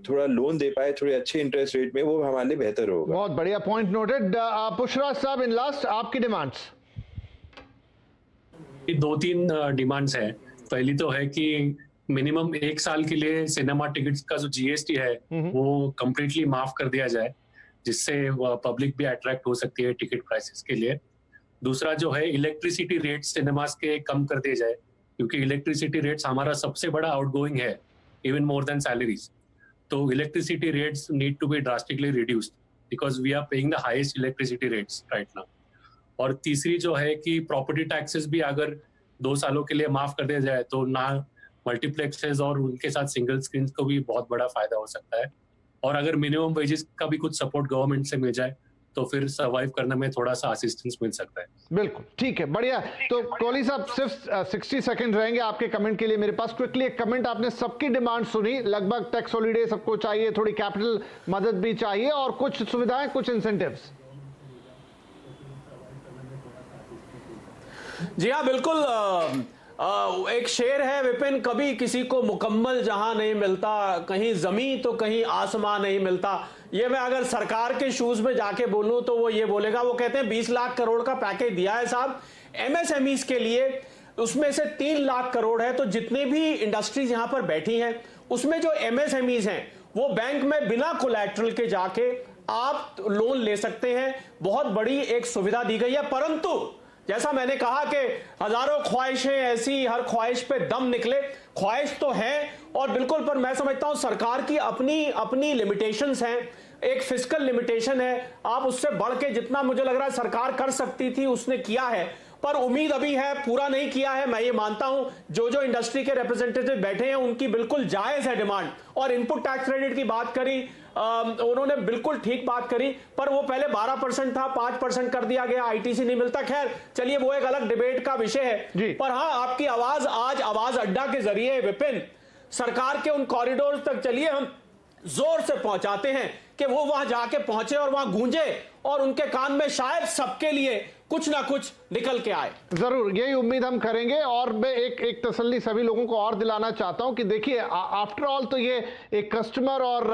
Speaker 3: थोड़ा लोन दे पाए थोड़े अच्छे इंटरेस्ट रेट में, वो हमारे लिए बेहतर होगा.
Speaker 1: बहुत बढ़िया पॉइंट नोटेड. पुष्पराज साहब, इन लास्ट आपकी डिमांड्स.
Speaker 8: 2-3 डिमांड्स है. पहली तो है कि मिनिमम 1 साल के लिए सिनेमा टिकट्स का जो GST है वो कंप्लीटली माफ कर दिया जाए, जिससे पब्लिक भी अट्रैक्ट हो सकती है टिकट प्राइसेस के लिए. दूसरा जो है, इलेक्ट्रिसिटी रेट्स सिनेमास के कम कर दिए जाए, क्योंकि इलेक्ट्रिसिटी रेट्स हमारा सबसे बड़ा आउटगोइंग है, इवन मोर देन सैलरीज. तो electricity rates need to be drastically reduced, because we are paying the highest electricity rates right now. और तीसरी जो है कि प्रॉपर्टी टैक्सेस भी अगर 2 सालों के लिए माफ कर दिया जाए तो ना मल्टीप्लेक्सेस और उनके साथ सिंगल स्क्रीन को भी बहुत बड़ा फायदा हो सकता है। और अगर मिनिमम वेजेस का भी कुछ सपोर्ट गवर्नमेंट से मिल जाए तो फिर सर्वाइव करने में थोड़ा सा असिस्टेंस मिल सकता है।
Speaker 1: बिल्कुल ठीक है, बढ़िया। तो कोहली साहब सिर्फ 60 सेकंड रहेंगे आपके कमेंट के लिए मेरे पास। क्विकली एक कमेंट, आपने सबकी डिमांड सुनी, लगभग टैक्स हॉलीडे सबको चाहिए, थोड़ी कैपिटल मदद भी चाहिए और कुछ सुविधाएं, कुछ इंसेंटिव्स।
Speaker 4: जी हाँ, बिल्कुल। एक शेर है विपिन, कभी किसी को मुकम्मल जहां नहीं मिलता, कहीं जमीन तो कहीं आसमां नहीं मिलता। ये मैं अगर सरकार के शूज में जाके बोलूं तो वो ये बोलेगा, वो कहते हैं 20 लाख करोड़ का पैकेज दिया है साहब एमएसएमईज के लिए, उसमें से 3 लाख करोड़ है। तो जितने भी इंडस्ट्रीज यहां पर बैठी हैं उसमें जो एमएसएमईज हैं वो बैंक में बिना कोलैटरल के जाके आप लोन ले सकते हैं। बहुत बड़ी एक सुविधा दी गई है। परंतु जैसा मैंने कहा कि हजारों ख्वाहिशें ऐसी, हर ख्वाहिश पे दम निकले, ख्वाहिश तो है और बिल्कुल, पर मैं समझता हूं सरकार की अपनी लिमिटेशंस हैं। एक फिस्कल लिमिटेशन है, आप उससे बढ़ के जितना मुझे लग रहा है सरकार कर सकती थी उसने किया है, पर उम्मीद अभी है, पूरा नहीं किया है। मैं ये मानता हूं जो इंडस्ट्री के रिप्रेजेंटेटिव बैठे हैं उनकी बिल्कुल जायज है डिमांड। और इनपुट टैक्स क्रेडिट की बात करी, उन्होंने बिल्कुल ठीक बात करी, पर वो पहले 12% था, 5% कर दिया गया, आईटीसी नहीं मिलता। खैर चलिए, वो एक अलग डिबेट का विषय है। पर हाँ, आपकी आवाज आज आवाज अड्डा के जरिए विपिन सरकार के उन कॉरिडोर तक चलिए, हम जोर से पहुंचाते हैं कि वो वहां जाके पहुंचे और वहां गूंजे और उनके कान में शायद सबके लिए कुछ ना कुछ निकल के आए।
Speaker 1: जरूर, यही उम्मीद हम करेंगे। और मैं एक तसल्ली सभी लोगों को और दिलाना चाहता हूं कि देखिए, आफ्टर ऑल तो ये एक कस्टमर और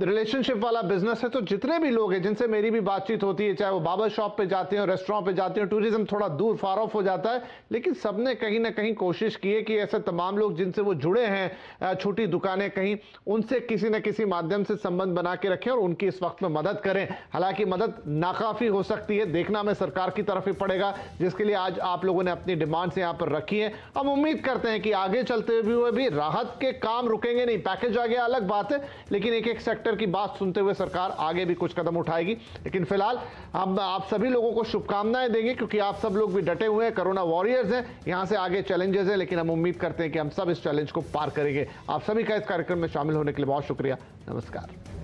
Speaker 1: रिलेशनशिप वाला बिजनेस है। तो जितने भी लोग हैं जिनसे मेरी भी बातचीत होती है, चाहे वो बार्बर शॉप पे जाते हैं, रेस्टोरेंट पे जाते हैं, टूरिज्म थोड़ा दूर फार ऑफ हो जाता है, लेकिन सबने कहीं ना कहीं कोशिश की है कि ऐसे तमाम लोग जिनसे वो जुड़े हैं, छोटी दुकानें कहीं, उनसे किसी न किसी माध्यम से संबंध बना के रखें और उनकी इस वक्त में मदद करें। हालांकि मदद नाकाफी हो सकती है, देखना हमें सरकार की तरफ ही पड़ेगा, जिसके लिए आज आप लोगों ने अपनी डिमांड्स यहां पर रखी है। हम उम्मीद करते हैं कि आगे चलते हुए भी राहत के काम रुकेंगे नहीं। पैकेज आ गया अलग बात है, लेकिन एक एक सेक्टर की बात सुनते हुए सरकार आगे भी कुछ कदम उठाएगी। लेकिन फिलहाल हम आप सभी लोगों को शुभकामनाएं देंगे, क्योंकि आप सब लोग भी डटे हुए हैं, कोरोना वॉरियर्स हैं। यहां से आगे चैलेंजेस हैं, लेकिन हम उम्मीद करते हैं कि हम सब इस चैलेंज को पार करेंगे। आप सभी का इस कार्यक्रम में शामिल होने के लिए बहुत शुक्रिया। नमस्कार।